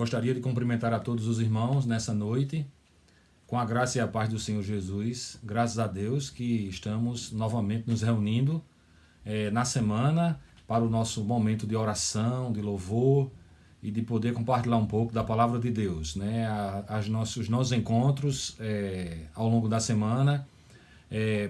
Gostaria de cumprimentar a todos os irmãos nessa noite, com a graça e a paz do Senhor Jesus. Graças a Deus que estamos novamente nos reunindo na semana para o nosso momento de oração, de louvor e de poder compartilhar um pouco da palavra de Deus, né? Os nossos encontros ao longo da semana,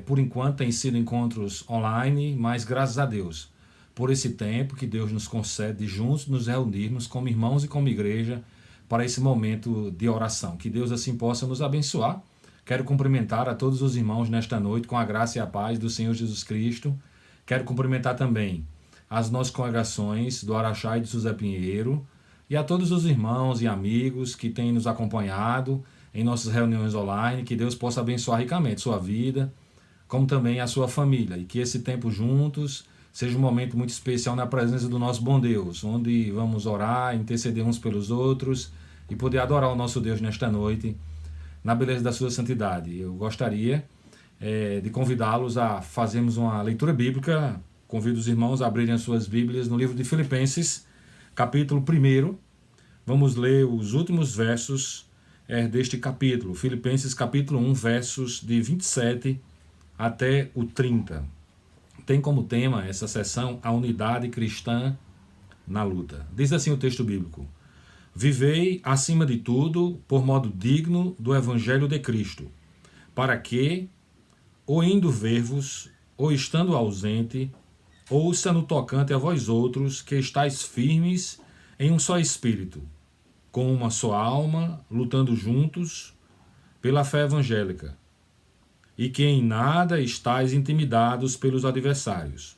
por enquanto, têm sido encontros online, mas graças a Deus por esse tempo que Deus nos concede de juntos nos reunirmos como irmãos e como igreja para esse momento de oração. Que Deus assim possa nos abençoar. Quero cumprimentar a todos os irmãos nesta noite com a graça e a paz do Senhor Jesus Cristo. Quero cumprimentar também as nossas congregações do Araxá e de José Pinheiro e a todos os irmãos e amigos que têm nos acompanhado em nossas reuniões online. Que Deus possa abençoar ricamente sua vida, como também a sua família, e que esse tempo juntos seja um momento muito especial na presença do nosso bom Deus, onde vamos orar, interceder uns pelos outros e poder adorar o nosso Deus nesta noite, na beleza da sua santidade. Eu gostaria de convidá-los a fazermos uma leitura bíblica. Convido os irmãos a abrirem as suas Bíblias no livro de Filipenses, capítulo 1. Vamos ler os últimos versos deste capítulo. Filipenses, capítulo 1, versos de 27 até o 30. Tem como tema essa sessão a unidade cristã na luta. Diz assim o texto bíblico: vivei, acima de tudo, por modo digno do Evangelho de Cristo, para que, ou indo ver-vos, ou estando ausente, ouça no tocante a vós outros que estáis firmes em um só espírito, com uma só alma, lutando juntos pela fé evangélica, e que em nada estáis intimidados pelos adversários,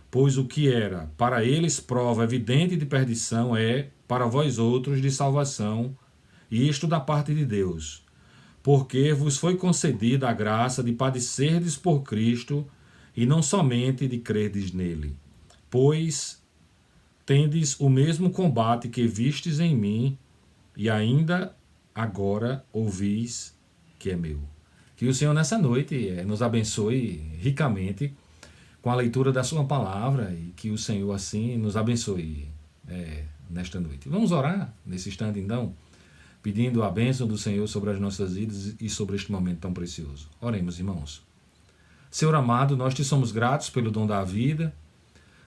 pois o que era para eles prova evidente de perdição é, para vós outros, de salvação, e isto da parte de Deus, porque vos foi concedida a graça de padecerdes por Cristo, e não somente de crerdes nele, pois tendes o mesmo combate que vistes em mim, e ainda agora ouvis que é meu. Que o Senhor nessa noite nos abençoe ricamente com a leitura da sua palavra e que o Senhor assim nos abençoe nesta noite. Vamos orar nesse instante então, pedindo a bênção do Senhor sobre as nossas vidas e sobre este momento tão precioso. Oremos, irmãos. Senhor amado, nós te somos gratos pelo dom da vida,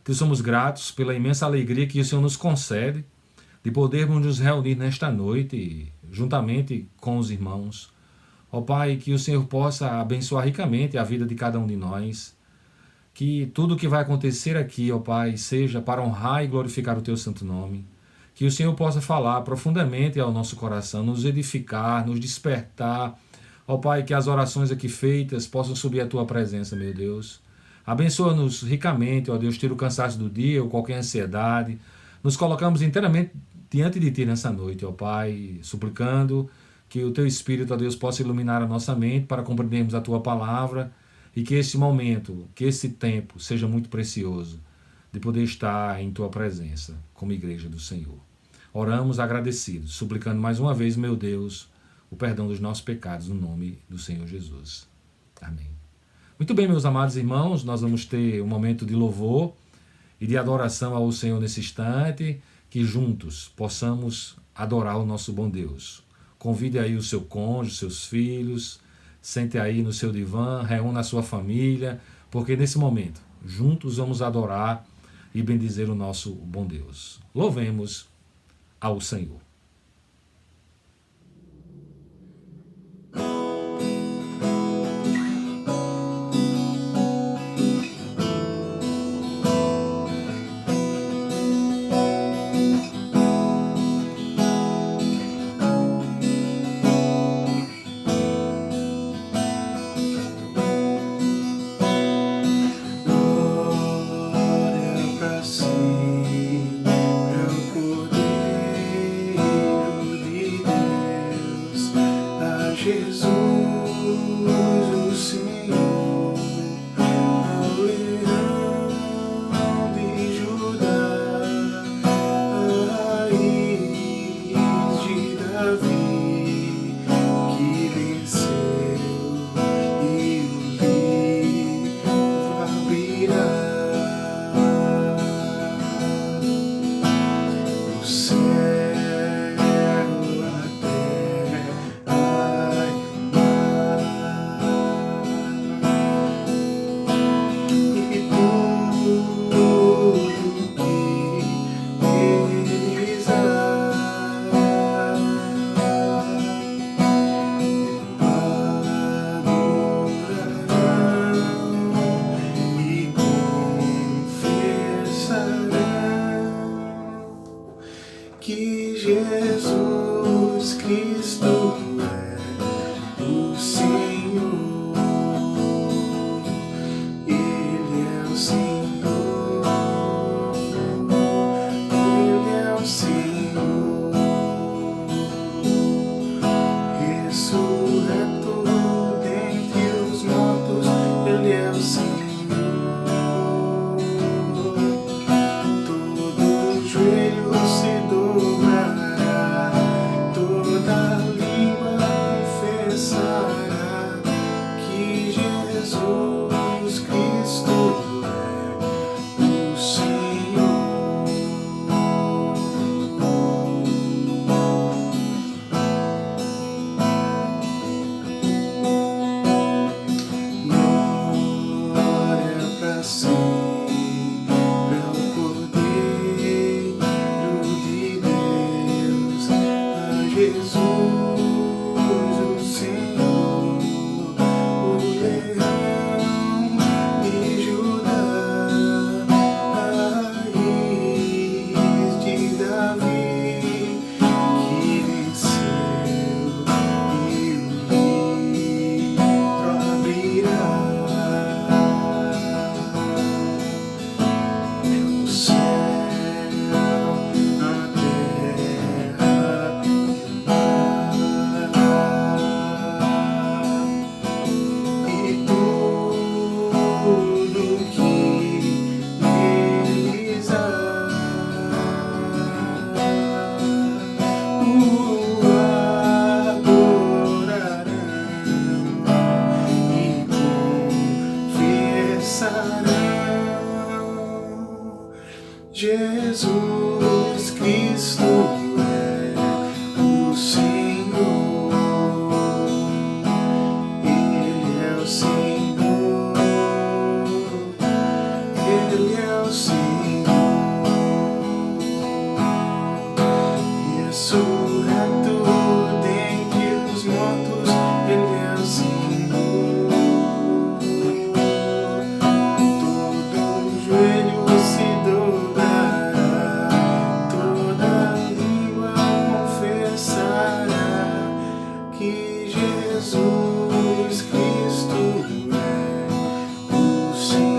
te somos gratos pela imensa alegria que o Senhor nos concede de podermos nos reunir nesta noite juntamente com os irmãos. Ó Pai, que o Senhor possa abençoar ricamente a vida de cada um de nós. Que tudo o que vai acontecer aqui, ó Pai, seja para honrar e glorificar o Teu santo nome. Que o Senhor possa falar profundamente ao nosso coração, nos edificar, nos despertar. Ó Pai, que as orações aqui feitas possam subir à Tua presença, meu Deus. Abençoa-nos ricamente, ó Deus, tira o cansaço do dia ou qualquer ansiedade. Nos colocamos inteiramente diante de Ti nessa noite, ó Pai, suplicando que o Teu Espírito, ó Deus, possa iluminar a nossa mente para compreendermos a Tua palavra e que esse momento, que esse tempo seja muito precioso de poder estar em Tua presença como igreja do Senhor. Oramos agradecidos, suplicando mais uma vez, meu Deus, o perdão dos nossos pecados no nome do Senhor Jesus. Amém. Muito bem, meus amados irmãos, nós vamos ter um momento de louvor e de adoração ao Senhor nesse instante, que juntos possamos adorar o nosso bom Deus. Convide aí o seu cônjuge, seus filhos, sente aí no seu divã, reúna a sua família, porque nesse momento, juntos vamos adorar e bendizer o nosso bom Deus. Louvemos ao Senhor. Glória pra si, meu Cordeiro. que Jesus Cristo é o Senhor. Glória pra sempre ao Cordeiro de Deus, a Jesus, o Senhor, o leão de Judá, a raiz de Davi, que venceu e o livro abrirá. O céu, a terra e o mar, e tudo que neles há, o adorarão e confessarão: Jesus Cristo é o Senhor. Ele é o Senhor. Ele é o Senhor. Ressurreto dentre os mortos, Ele é o Senhor. Todo joelho se dobrará, toda língua confessará que Jesus Cristo é o Senhor.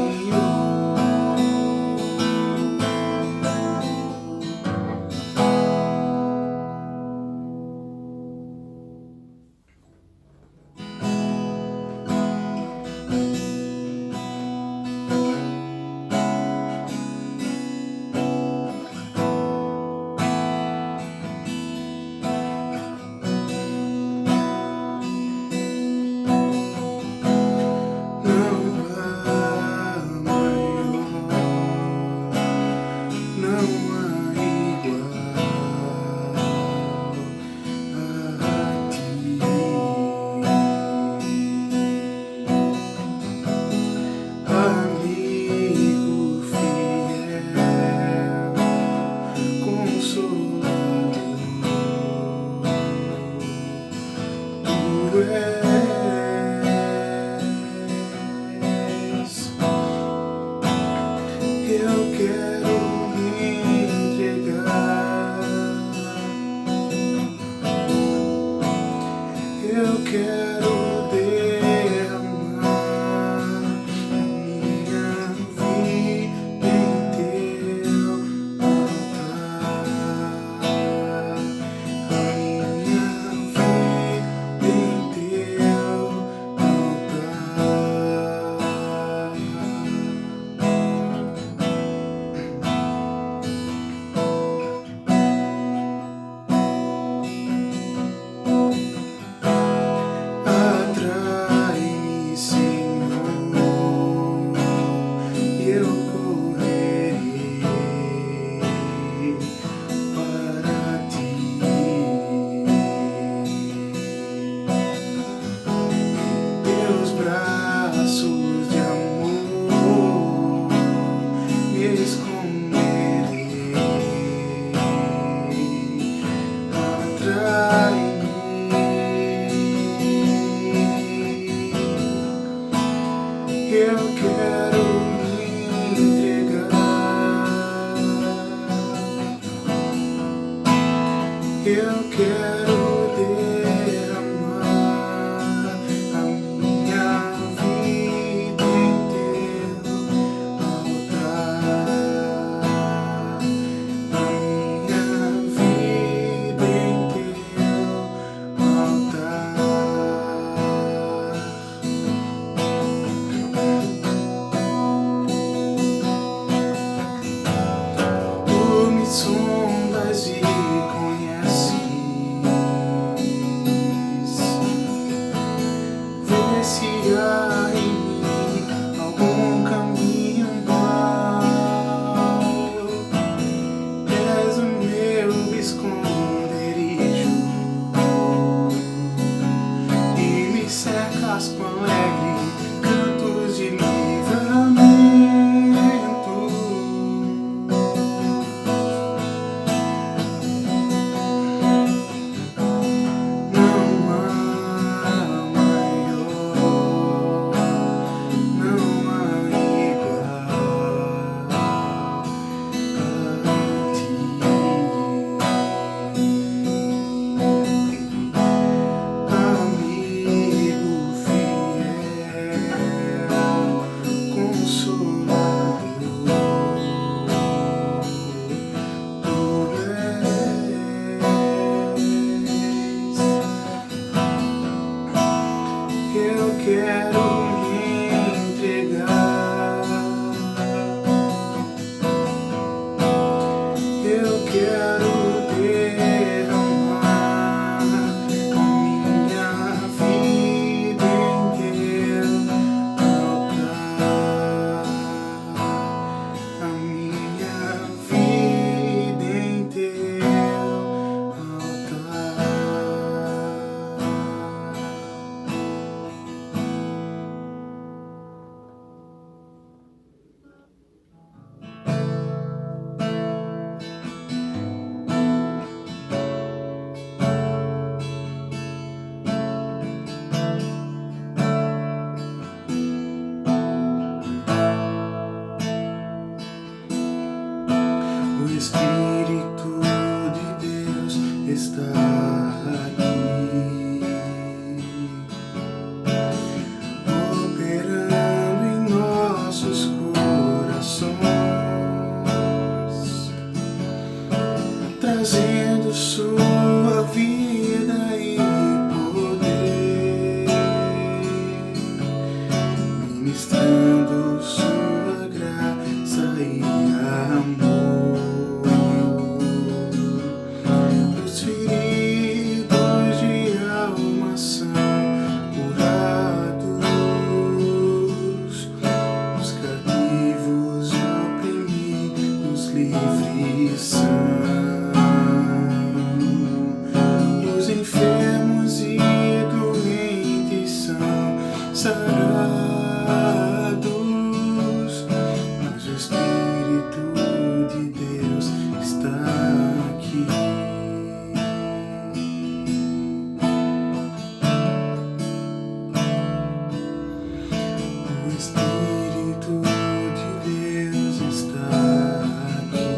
Não há igual a ti, amigo fiel, consolador, tu és. Eu quero me entregar, eu quero derramar minha vida em teu altar, a minha vida em teu altar. Atrai-me, Senhor, e eu correrei para ti. Teus braços de amor me esconderei. Atrai-me, eu quero me entregar, eu quero derramar a minha vida em teu altar, a minha vida em teu altar. se há em mim algum caminho mau, és o meu esconderijo e me cercas com alegre cantos de livramento. Não há maior, não há igual a ti. Amigo fiel, consolador, tu és. Eu quero me entregar, eu quero derramar a minha vida em teu altar, a minha vida em teu altar. O Espírito de Deus está aqui, operando em nossos corações, trazendo sua vida e poder, ministrando sua graça e amor. Os feridos de alma são curados, os cativos oprimidos livres são, os enfermos e doentes são sarados, mas o Espírito de Deus está aqui. O Espírito de Deus está aqui,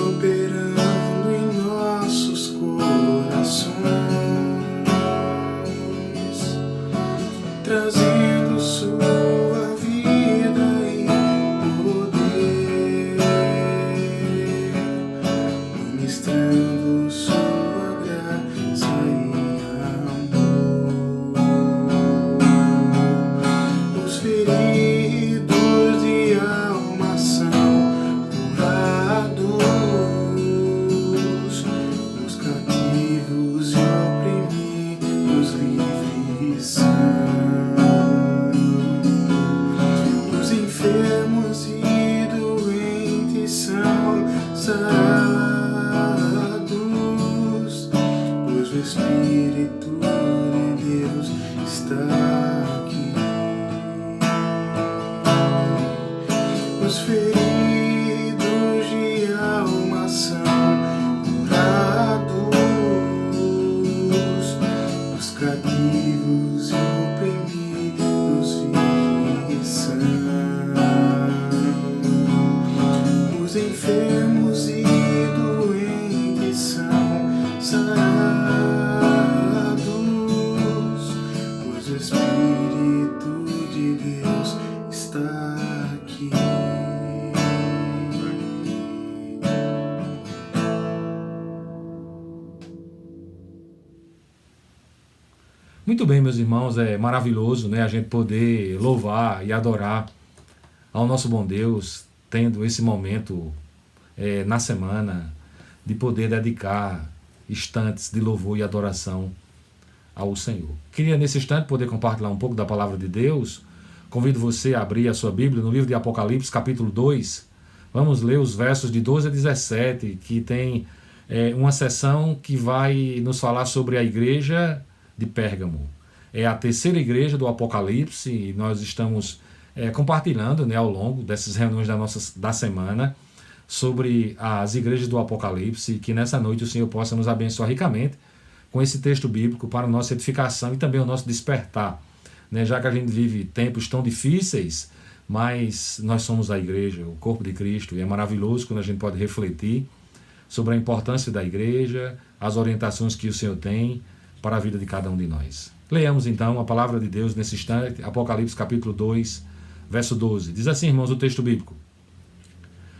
operando em nossos corações, trazendo sua vida e poder, ministrando sua graça e amor. Os feridos de alma são curados, os cativos e oprimidos livres são, os enfermos e doentes são sarados, pois o Espírito de Deus está aqui. Os feridos de alma são curados, os cativos e oprimidos livres são, os enfermos e doentes são sarados, pois o Espírito de Deus está aqui. Muito bem, meus irmãos, é maravilhoso, né, a gente poder louvar e adorar ao nosso bom Deus, tendo esse momento na semana de poder dedicar instantes de louvor e adoração ao Senhor. Queria nesse instante poder compartilhar um pouco da palavra de Deus. Convido você a abrir a sua Bíblia no livro de Apocalipse, capítulo 2. Vamos ler os versos de 12 a 17, que tem uma seção que vai nos falar sobre a igreja de Pérgamo. É a terceira igreja do Apocalipse e nós estamos compartilhando, né, ao longo dessas reuniões da semana sobre as igrejas do Apocalipse, e que nessa noite o Senhor possa nos abençoar ricamente com esse texto bíblico para a nossa edificação e também o nosso despertar, né, já que a gente vive tempos tão difíceis, mas nós somos a igreja, o corpo de Cristo, e é maravilhoso quando a gente pode refletir sobre a importância da igreja, as orientações que o Senhor tem para a vida de cada um de nós. Leamos então a palavra de Deus nesse instante, Apocalipse capítulo 2, verso 12. Diz assim, irmãos, o texto bíblico: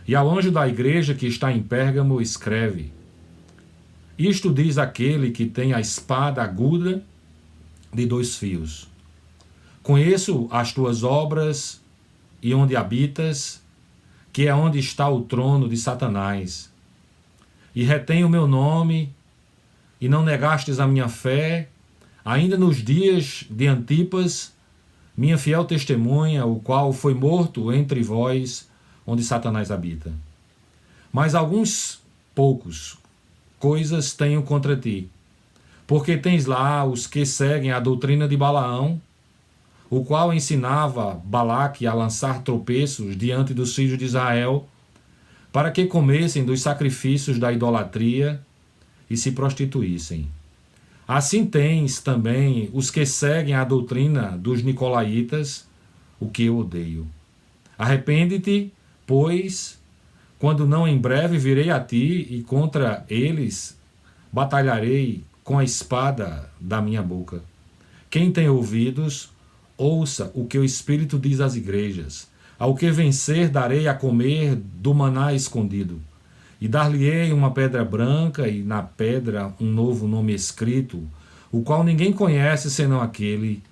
E ao anjo da igreja que está em Pérgamo escreve: Isto diz aquele que tem a espada aguda de 2 fios. Conheço as tuas obras e onde habitas, que é onde está o trono de Satanás. E retém o meu nome, e não negastes a minha fé, ainda nos dias de Antipas, minha fiel testemunha, o qual foi morto entre vós, onde Satanás habita. Mas alguns poucos coisas tenho contra ti, porque tens lá os que seguem a doutrina de Balaão, o qual ensinava Balaque a lançar tropeços diante dos filhos de Israel, para que comessem dos sacrifícios da idolatria e se prostituíssem. Assim tens também os que seguem a doutrina dos nicolaítas, o que eu odeio. Arrepende-te, pois, quando não em breve virei a ti e contra eles batalharei com a espada da minha boca. Quem tem ouvidos, ouça o que o Espírito diz às igrejas. Ao que vencer darei a comer do maná escondido. E dar-lhe-ei uma pedra branca e na pedra um novo nome escrito, o qual ninguém conhece senão aquele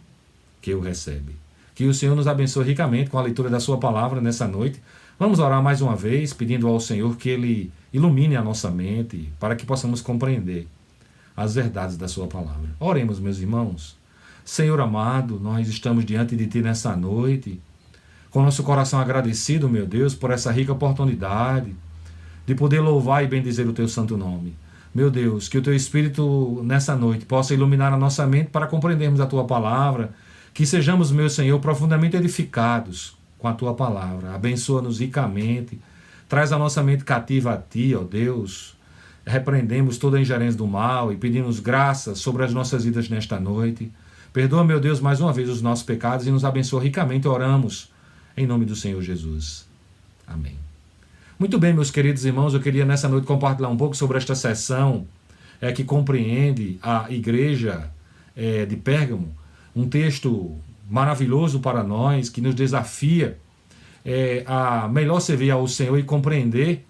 que o recebe. Que o Senhor nos abençoe ricamente com a leitura da sua palavra nessa noite. Vamos orar mais uma vez, pedindo ao Senhor que Ele ilumine a nossa mente para que possamos compreender as verdades da sua palavra. Oremos, meus irmãos. Senhor amado, nós estamos diante de Ti nessa noite, com nosso coração agradecido, meu Deus, por essa rica oportunidade de poder louvar e bendizer o Teu santo nome. Meu Deus, que o Teu Espírito nessa noite possa iluminar a nossa mente para compreendermos a Tua palavra, que sejamos, meu Senhor, profundamente edificados com a Tua palavra. Abençoa-nos ricamente, traz a nossa mente cativa a Ti, ó Deus. Repreendemos toda a ingerência do mal e pedimos graça sobre as nossas vidas nesta noite. Perdoa, meu Deus, mais uma vez os nossos pecados e nos abençoa ricamente. Oramos em nome do Senhor Jesus. Amém. Muito bem, meus queridos irmãos, eu queria nessa noite compartilhar um pouco sobre esta sessão que compreende a igreja de Pérgamo, um texto maravilhoso para nós, que nos desafia a melhor servir ao Senhor e compreender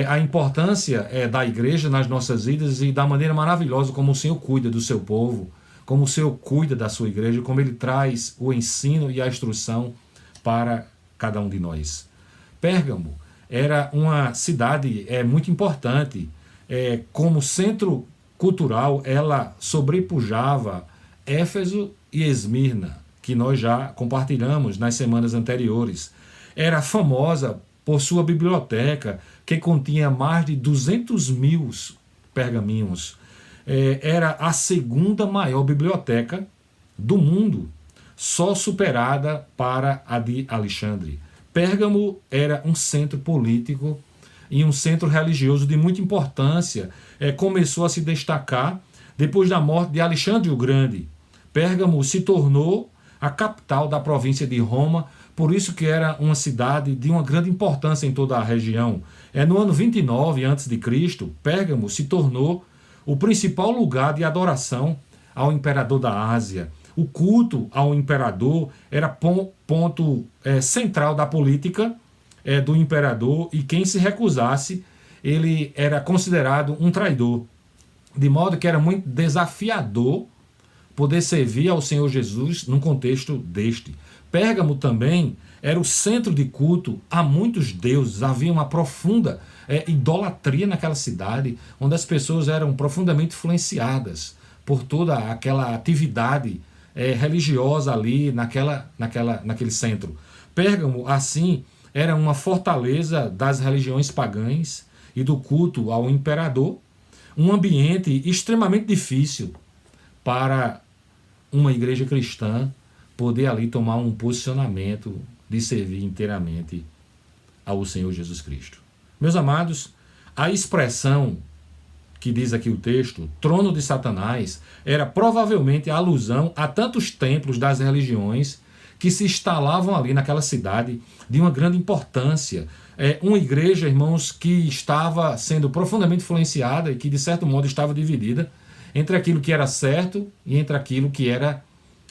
a importância da igreja nas nossas vidas e da maneira maravilhosa como o Senhor cuida do seu povo, como o Senhor cuida da sua igreja, como Ele traz o ensino e a instrução para cada um de nós. Pérgamo era uma cidade muito importante. Como centro cultural, ela sobrepujava Éfeso e Esmirna, que nós já compartilhamos nas semanas anteriores. Era famosa por sua biblioteca, que continha mais de 200 mil pergaminhos. Era a segunda maior biblioteca do mundo, só superada para a de Alexandre. Pérgamo era um centro político e um centro religioso de muita importância. Começou a se destacar depois da morte de Alexandre o Grande. Pérgamo se tornou a capital da província de Roma, por isso que era uma cidade de uma grande importância em toda a região. No ano 29 a.C., Pérgamo se tornou o principal lugar de adoração ao imperador da Ásia. O culto ao imperador era ponto central da política do imperador, e quem se recusasse, ele era considerado um traidor. De modo que era muito desafiador poder servir ao Senhor Jesus num contexto deste. Pérgamo também era o centro de culto a muitos deuses, havia uma profunda idolatria naquela cidade, onde as pessoas eram profundamente influenciadas por toda aquela atividade religiosa ali naquele centro. Pérgamo, assim, era uma fortaleza das religiões pagãs e do culto ao imperador, um ambiente extremamente difícil para uma igreja cristã poder ali tomar um posicionamento de servir inteiramente ao Senhor Jesus Cristo. Meus amados, a expressão que diz aqui o texto, trono de Satanás, era provavelmente a alusão a tantos templos das religiões que se instalavam ali naquela cidade de uma grande importância. Uma igreja, irmãos, que estava sendo profundamente influenciada e que, de certo modo, estava dividida entre aquilo que era certo e entre aquilo que era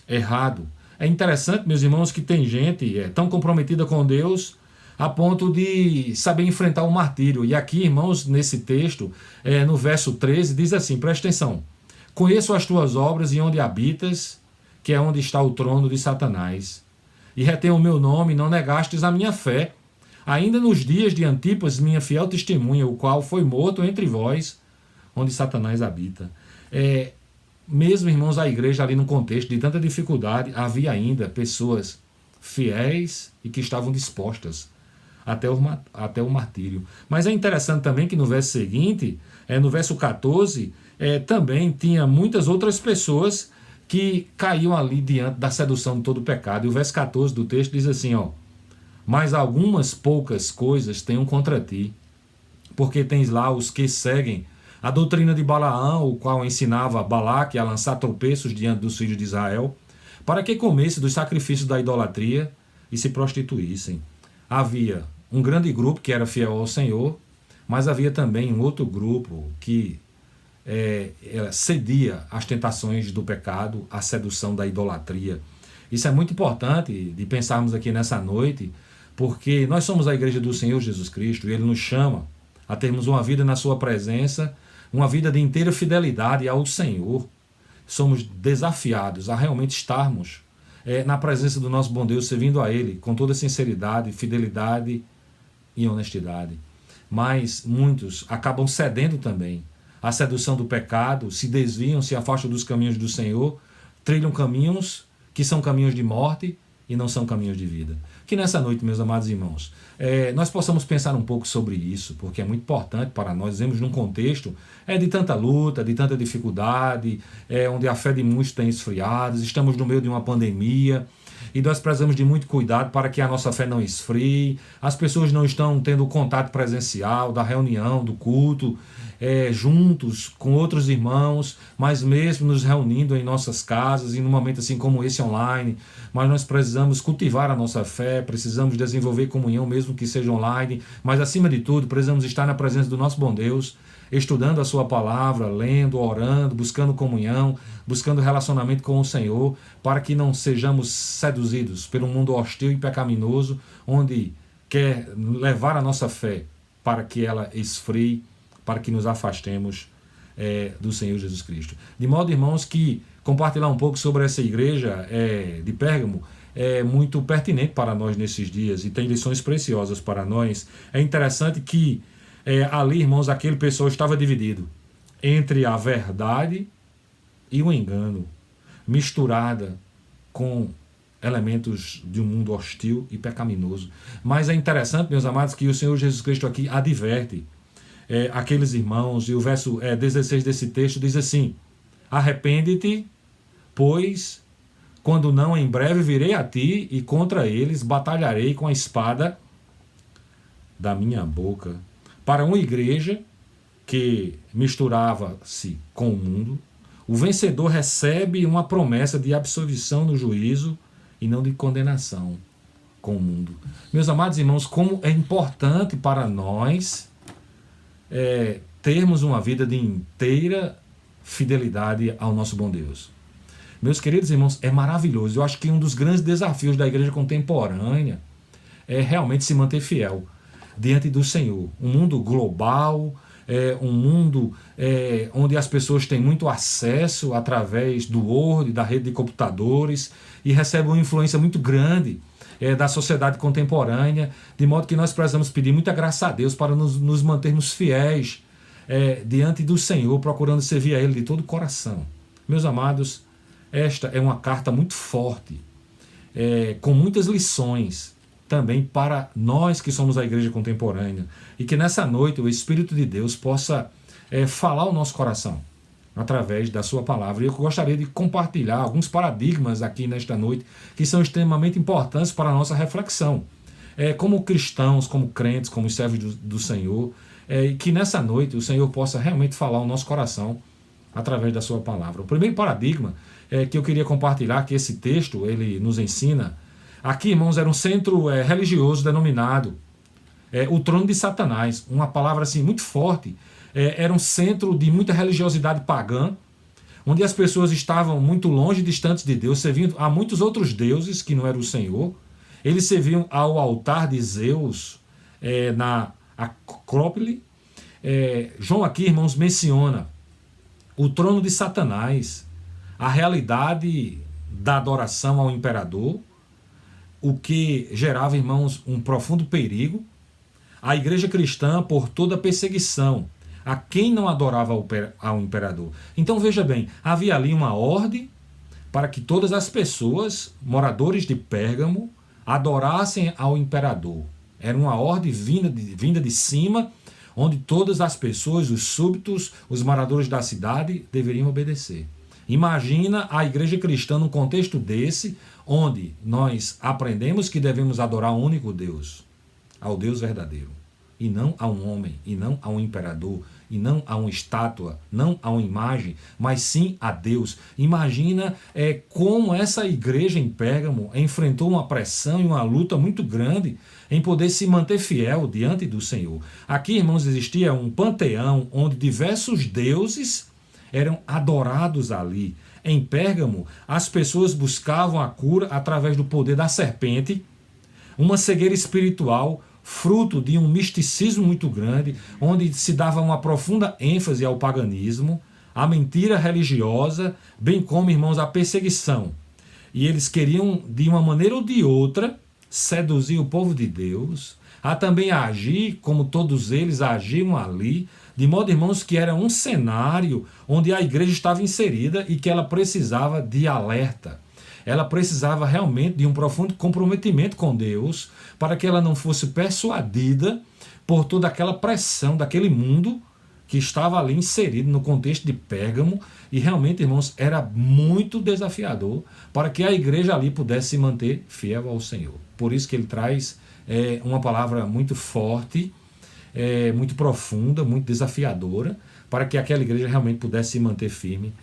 errado. É interessante, meus irmãos, que tem gente tão comprometida com Deus a ponto de saber enfrentar o martírio. E aqui, irmãos, nesse texto, no verso 13, diz assim, presta atenção: conheço as tuas obras e onde habitas, que é onde está o trono de Satanás. E retém o meu nome, não negastes a minha fé, ainda nos dias de Antipas, minha fiel testemunha, o qual foi morto entre vós, onde Satanás habita. Mesmo, irmãos, a igreja ali num contexto de tanta dificuldade, havia ainda pessoas fiéis e que estavam dispostas até o martírio. Mas é interessante também que no verso seguinte, no verso 14, também tinha muitas outras pessoas que caíam ali diante da sedução de todo o pecado. E o verso 14 do texto diz assim, mas algumas poucas coisas tenho contra ti, porque tens lá os que seguem a doutrina de Balaão, o qual ensinava Balaque a lançar tropeços diante dos filhos de Israel, para que comesse dos sacrifícios da idolatria e se prostituíssem. Havia um grande grupo que era fiel ao Senhor, mas havia também um outro grupo que cedia às tentações do pecado, à sedução da idolatria. Isso é muito importante de pensarmos aqui nessa noite, porque nós somos a igreja do Senhor Jesus Cristo e Ele nos chama a termos uma vida na sua presença, uma vida de inteira fidelidade ao Senhor. Somos desafiados a realmente estarmos na presença do nosso bom Deus, servindo a Ele com toda sinceridade, fidelidade e honestidade. Mas muitos acabam cedendo também à sedução do pecado, se desviam, se afastam dos caminhos do Senhor, trilham caminhos que são caminhos de morte e não são caminhos de vida. Que nessa noite, meus amados irmãos, nós possamos pensar um pouco sobre isso, porque é muito importante para nós. Vivemos num contexto de tanta luta, de tanta dificuldade, onde a fé de muitos tem esfriado, estamos no meio de uma pandemia, e nós precisamos de muito cuidado para que a nossa fé não esfrie. As pessoas não estão tendo contato presencial da reunião, do culto, juntos com outros irmãos, mas mesmo nos reunindo em nossas casas e num momento assim como esse online, mas nós precisamos cultivar a nossa fé, precisamos desenvolver comunhão mesmo que seja online, mas acima de tudo precisamos estar na presença do nosso bom Deus, estudando a sua palavra, lendo, orando, buscando comunhão, buscando relacionamento com o Senhor, para que não sejamos seduzidos pelo mundo hostil e pecaminoso, onde quer levar a nossa fé para que ela esfrie, para que nos afastemos do Senhor Jesus Cristo. De modo, irmãos, que compartilhar um pouco sobre essa igreja de Pérgamo é muito pertinente para nós nesses dias e tem lições preciosas para nós. É interessante que ali, irmãos, aquele pessoal estava dividido entre a verdade e o engano, misturada com elementos de um mundo hostil e pecaminoso. Mas é interessante, meus amados, que o Senhor Jesus Cristo aqui adverte aqueles irmãos, e o verso 16 desse texto diz assim: arrepende-te, pois, quando não, em breve virei a ti, e contra eles batalharei com a espada da minha boca. Para uma igreja que misturava-se com o mundo, o vencedor recebe uma promessa de absolvição no juízo e não de condenação com o mundo. Meus amados irmãos, como é importante para nós termos uma vida de inteira fidelidade ao nosso bom Deus. Meus queridos irmãos, é maravilhoso. Eu acho que um dos grandes desafios da igreja contemporânea é realmente se manter fiel diante do Senhor. Um mundo global, um mundo onde as pessoas têm muito acesso através do Word, da rede de computadores, e recebem uma influência muito grande da sociedade contemporânea, de modo que nós precisamos pedir muita graça a Deus para nos mantermos fiéis diante do Senhor, procurando servir a Ele de todo o coração. Meus amados, esta é uma carta muito forte, com muitas lições também para nós que somos a igreja contemporânea, e que nessa noite o Espírito de Deus possa falar ao nosso coração através da sua palavra. E eu gostaria de compartilhar alguns paradigmas aqui nesta noite que são extremamente importantes para a nossa reflexão, como cristãos, como crentes, como servos do Senhor, e que nessa noite o Senhor possa realmente falar ao nosso coração através da sua palavra. O primeiro paradigma que eu queria compartilhar, que esse texto ele nos ensina. Aqui, irmãos, era um centro religioso denominado o trono de Satanás, uma palavra assim muito forte. Era um centro de muita religiosidade pagã, onde as pessoas estavam muito longe, distantes de Deus, servindo a muitos outros deuses que não era o Senhor. Eles serviam ao altar de Zeus na Acrópole. João aqui, irmãos, menciona o trono de Satanás, a realidade da adoração ao imperador, o que gerava, irmãos, um profundo perigo. A igreja cristã, por toda perseguição a quem não adorava ao imperador. Então veja bem, havia ali uma ordem para que todas as pessoas, moradores de Pérgamo, adorassem ao imperador. Era uma ordem vinda de cima, onde todas as pessoas, os súbditos, os moradores da cidade deveriam obedecer. Imagina a igreja cristã num contexto desse, onde nós aprendemos que devemos adorar um único Deus, ao Deus verdadeiro, e não a um homem, e não a um imperador, e não a uma estátua, não a uma imagem, mas sim a Deus. Imagina como essa igreja em Pérgamo enfrentou uma pressão e uma luta muito grande em poder se manter fiel diante do Senhor. Aqui, irmãos, existia um panteão onde diversos deuses eram adorados ali. Em Pérgamo, as pessoas buscavam a cura através do poder da serpente, uma cegueira espiritual, fruto de um misticismo muito grande, onde se dava uma profunda ênfase ao paganismo, à mentira religiosa, bem como, irmãos, à perseguição. E eles queriam, de uma maneira ou de outra, seduzir o povo de Deus, a também agir como todos eles agiam ali, de modo, irmãos, que era um cenário onde a igreja estava inserida e que ela precisava de alerta. Ela precisava realmente de um profundo comprometimento com Deus para que ela não fosse persuadida por toda aquela pressão daquele mundo que estava ali inserido no contexto de Pérgamo. E realmente, irmãos, era muito desafiador para que a igreja ali pudesse se manter fiel ao Senhor. Por isso que ele traz uma palavra muito forte, muito profunda, muito desafiadora, para que aquela igreja realmente pudesse se manter firme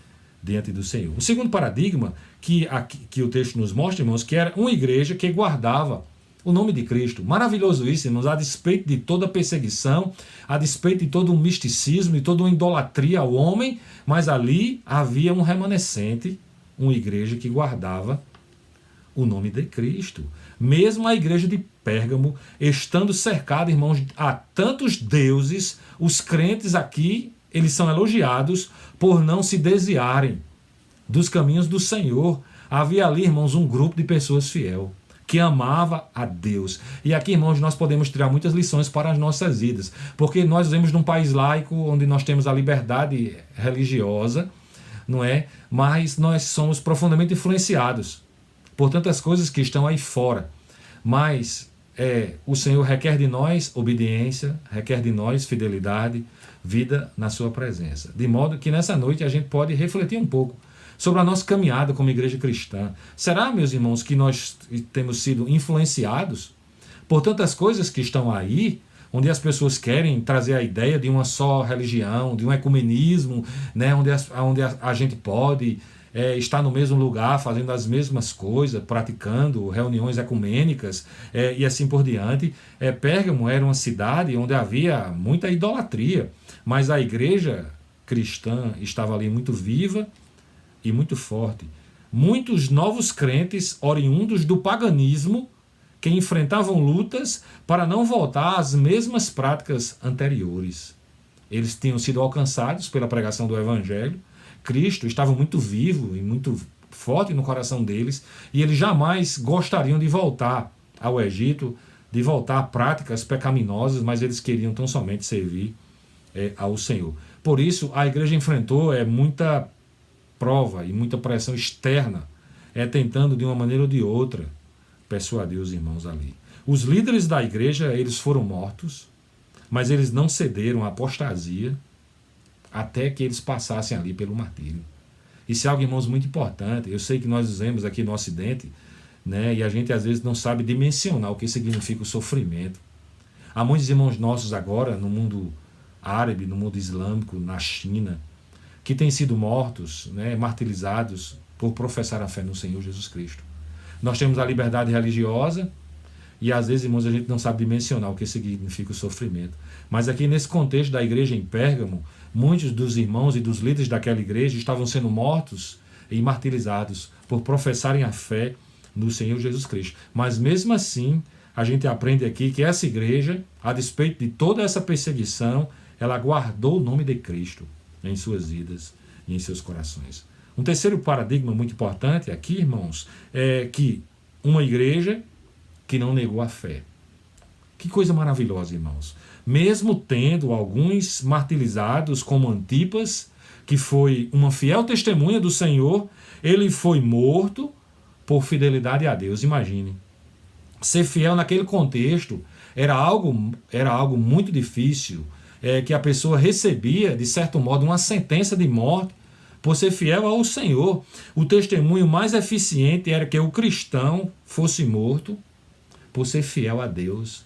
diante do Senhor. O segundo paradigma que o texto nos mostra, irmãos, que era uma igreja que guardava o nome de Cristo. Maravilhoso isso, irmãos, a despeito de toda perseguição, a despeito de todo um misticismo e toda uma idolatria ao homem, mas ali havia um remanescente, uma igreja que guardava o nome de Cristo. Mesmo a igreja de Pérgamo, estando cercada, irmãos, a tantos deuses, os crentes aqui, eles são elogiados por não se desviarem dos caminhos do Senhor. Havia ali, irmãos, um grupo de pessoas fiel, que amava a Deus. E aqui, irmãos, nós podemos tirar muitas lições para as nossas vidas, porque nós vivemos num país laico, onde nós temos a liberdade religiosa, não é? Mas nós somos profundamente influenciados por tantas coisas que estão aí fora. Mas o Senhor requer de nós obediência, requer de nós fidelidade, vida na sua presença. De modo que nessa noite a gente pode refletir um pouco sobre a nossa caminhada como igreja cristã. Será, meus irmãos, que nós temos sido influenciados por tantas coisas que estão aí, onde as pessoas querem trazer a ideia de uma só religião, de um ecumenismo, né, onde a gente pode estar no mesmo lugar, fazendo as mesmas coisas, praticando reuniões ecumênicas e assim por diante. Pérgamo era uma cidade onde havia muita idolatria, mas a igreja cristã estava ali muito viva e muito forte. Muitos novos crentes oriundos do paganismo que enfrentavam lutas para não voltar às mesmas práticas anteriores. Eles tinham sido alcançados pela pregação do Evangelho. Cristo estava muito vivo e muito forte no coração deles, e eles jamais gostariam de voltar ao Egito, de voltar a práticas pecaminosas, mas eles queriam tão somente servir ao Senhor. Por isso, a igreja enfrentou muita prova e muita pressão externa, tentando de uma maneira ou de outra persuadir os irmãos ali. Os líderes da igreja, eles foram mortos, mas eles não cederam à apostasia até que eles passassem ali pelo martírio. Isso é algo, irmãos, muito importante. Eu sei que nós vivemos aqui no Ocidente, né, e a gente às vezes não sabe dimensionar o que significa o sofrimento. Há muitos irmãos nossos agora, no mundo árabe, no mundo islâmico, na China, que têm sido mortos, né, martirizados por professar a fé no Senhor Jesus Cristo. Nós temos a liberdade religiosa, e às vezes, irmãos, a gente não sabe dimensionar o que significa o sofrimento. Mas aqui nesse contexto da igreja em Pérgamo, muitos dos irmãos e dos líderes daquela igreja estavam sendo mortos e martirizados por professarem a fé no Senhor Jesus Cristo. Mas mesmo assim, a gente aprende aqui que essa igreja, a despeito de toda essa perseguição, ela guardou o nome de Cristo em suas vidas e em seus corações. Um terceiro paradigma muito importante aqui, irmãos, é que uma igreja que não negou a fé. Que coisa maravilhosa, irmãos. Mesmo tendo alguns martirizados, como Antipas, que foi uma fiel testemunha do Senhor, ele foi morto por fidelidade a Deus. Imagine. Ser fiel naquele contexto era algo muito difícil, que a pessoa recebia, de certo modo, uma sentença de morte por ser fiel ao Senhor. O testemunho mais eficiente era que o cristão fosse morto por ser fiel a Deus,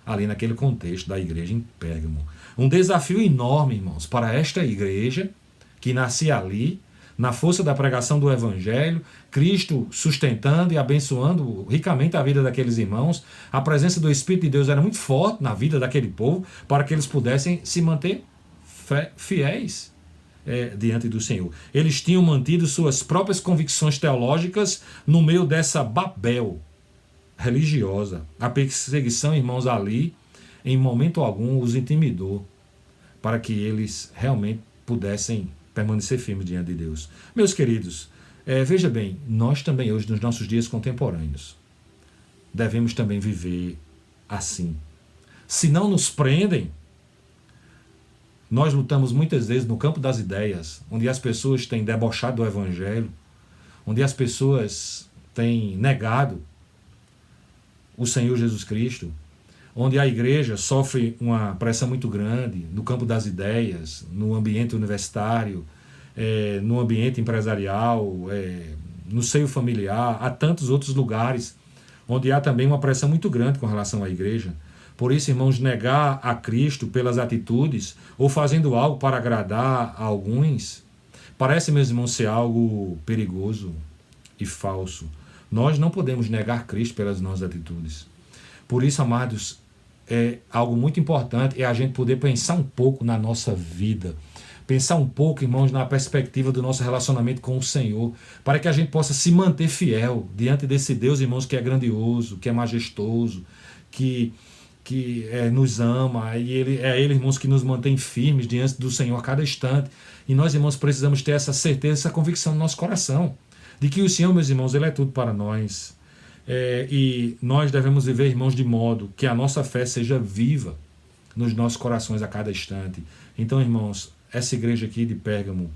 ali naquele contexto da igreja em Pérgamo. Um desafio enorme, irmãos, para esta igreja, que nascia ali, na força da pregação do Evangelho, Cristo sustentando e abençoando ricamente a vida daqueles irmãos. A presença do Espírito de Deus era muito forte na vida daquele povo, para que eles pudessem se manter fiéis diante do Senhor. Eles tinham mantido suas próprias convicções teológicas no meio dessa Babel religiosa. A perseguição, irmãos, ali, em momento algum, os intimidou para que eles realmente pudessem permanecer firmes diante de Deus. Meus queridos, veja bem, nós também hoje, nos nossos dias contemporâneos, devemos também viver assim. Se não nos prendem, nós lutamos muitas vezes no campo das ideias, onde as pessoas têm debochado do Evangelho, onde as pessoas têm negado o Senhor Jesus Cristo, onde a igreja sofre uma pressão muito grande no campo das ideias, no ambiente universitário, no ambiente empresarial, no seio familiar, há tantos outros lugares onde há também uma pressão muito grande com relação à igreja. Por isso, irmãos, negar a Cristo pelas atitudes ou fazendo algo para agradar a alguns, parece, meus irmãos, ser algo perigoso e falso. Nós não podemos negar Cristo pelas nossas atitudes. Por isso, amados, algo muito importante é a gente poder pensar um pouco na nossa vida. Pensar um pouco, irmãos, na perspectiva do nosso relacionamento com o Senhor, para que a gente possa se manter fiel diante desse Deus, irmãos, que é grandioso, que é majestoso, que nos ama, e Ele, irmãos, que nos mantém firmes diante do Senhor a cada instante. E nós, irmãos, precisamos ter essa certeza, essa convicção no nosso coração, de que o Senhor, meus irmãos, Ele é tudo para nós. E nós devemos viver, irmãos, de modo que a nossa fé seja viva nos nossos corações a cada instante. Então, irmãos, essa igreja aqui de Pérgamo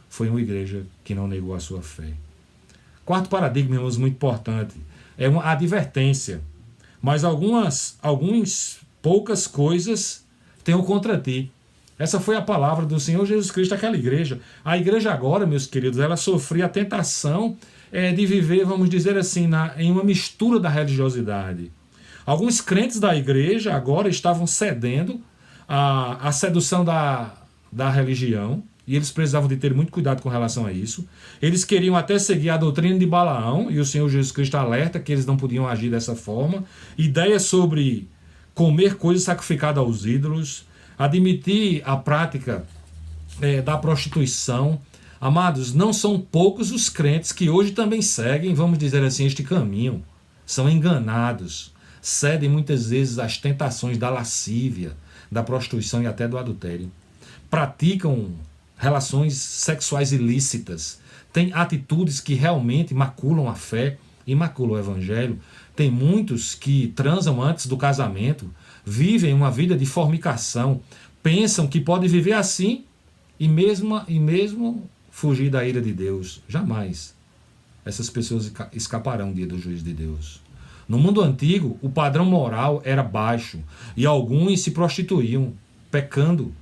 foi uma igreja que não negou a sua fé. Quarto paradigma, irmãos, muito importante, é uma advertência. Mas algumas poucas coisas tenham contra ti. Essa foi a palavra do Senhor Jesus Cristo àquela igreja. A igreja agora, meus queridos, ela sofria a tentação de viver, vamos dizer assim, em uma mistura da religiosidade. Alguns crentes da igreja agora estavam cedendo à sedução da religião, e eles precisavam de ter muito cuidado com relação a isso. Eles queriam até seguir a doutrina de Balaão, e o Senhor Jesus Cristo alerta que eles não podiam agir dessa forma. Ideias sobre comer coisas sacrificadas aos ídolos, admitir a prática da prostituição. Amados, não são poucos os crentes que hoje também seguem, vamos dizer assim, este caminho. São enganados, cedem muitas vezes às tentações da lascívia, da prostituição e até do adultério. praticam relações sexuais ilícitas, têm atitudes que realmente maculam a fé e maculam o evangelho. Tem muitos que transam antes do casamento, vivem uma vida de fornicação, pensam que podem viver assim e mesmo fugir da ira de Deus. Jamais. Essas pessoas escaparão do dia do juízo de Deus. No mundo antigo, o padrão moral era baixo e alguns se prostituíam, pecando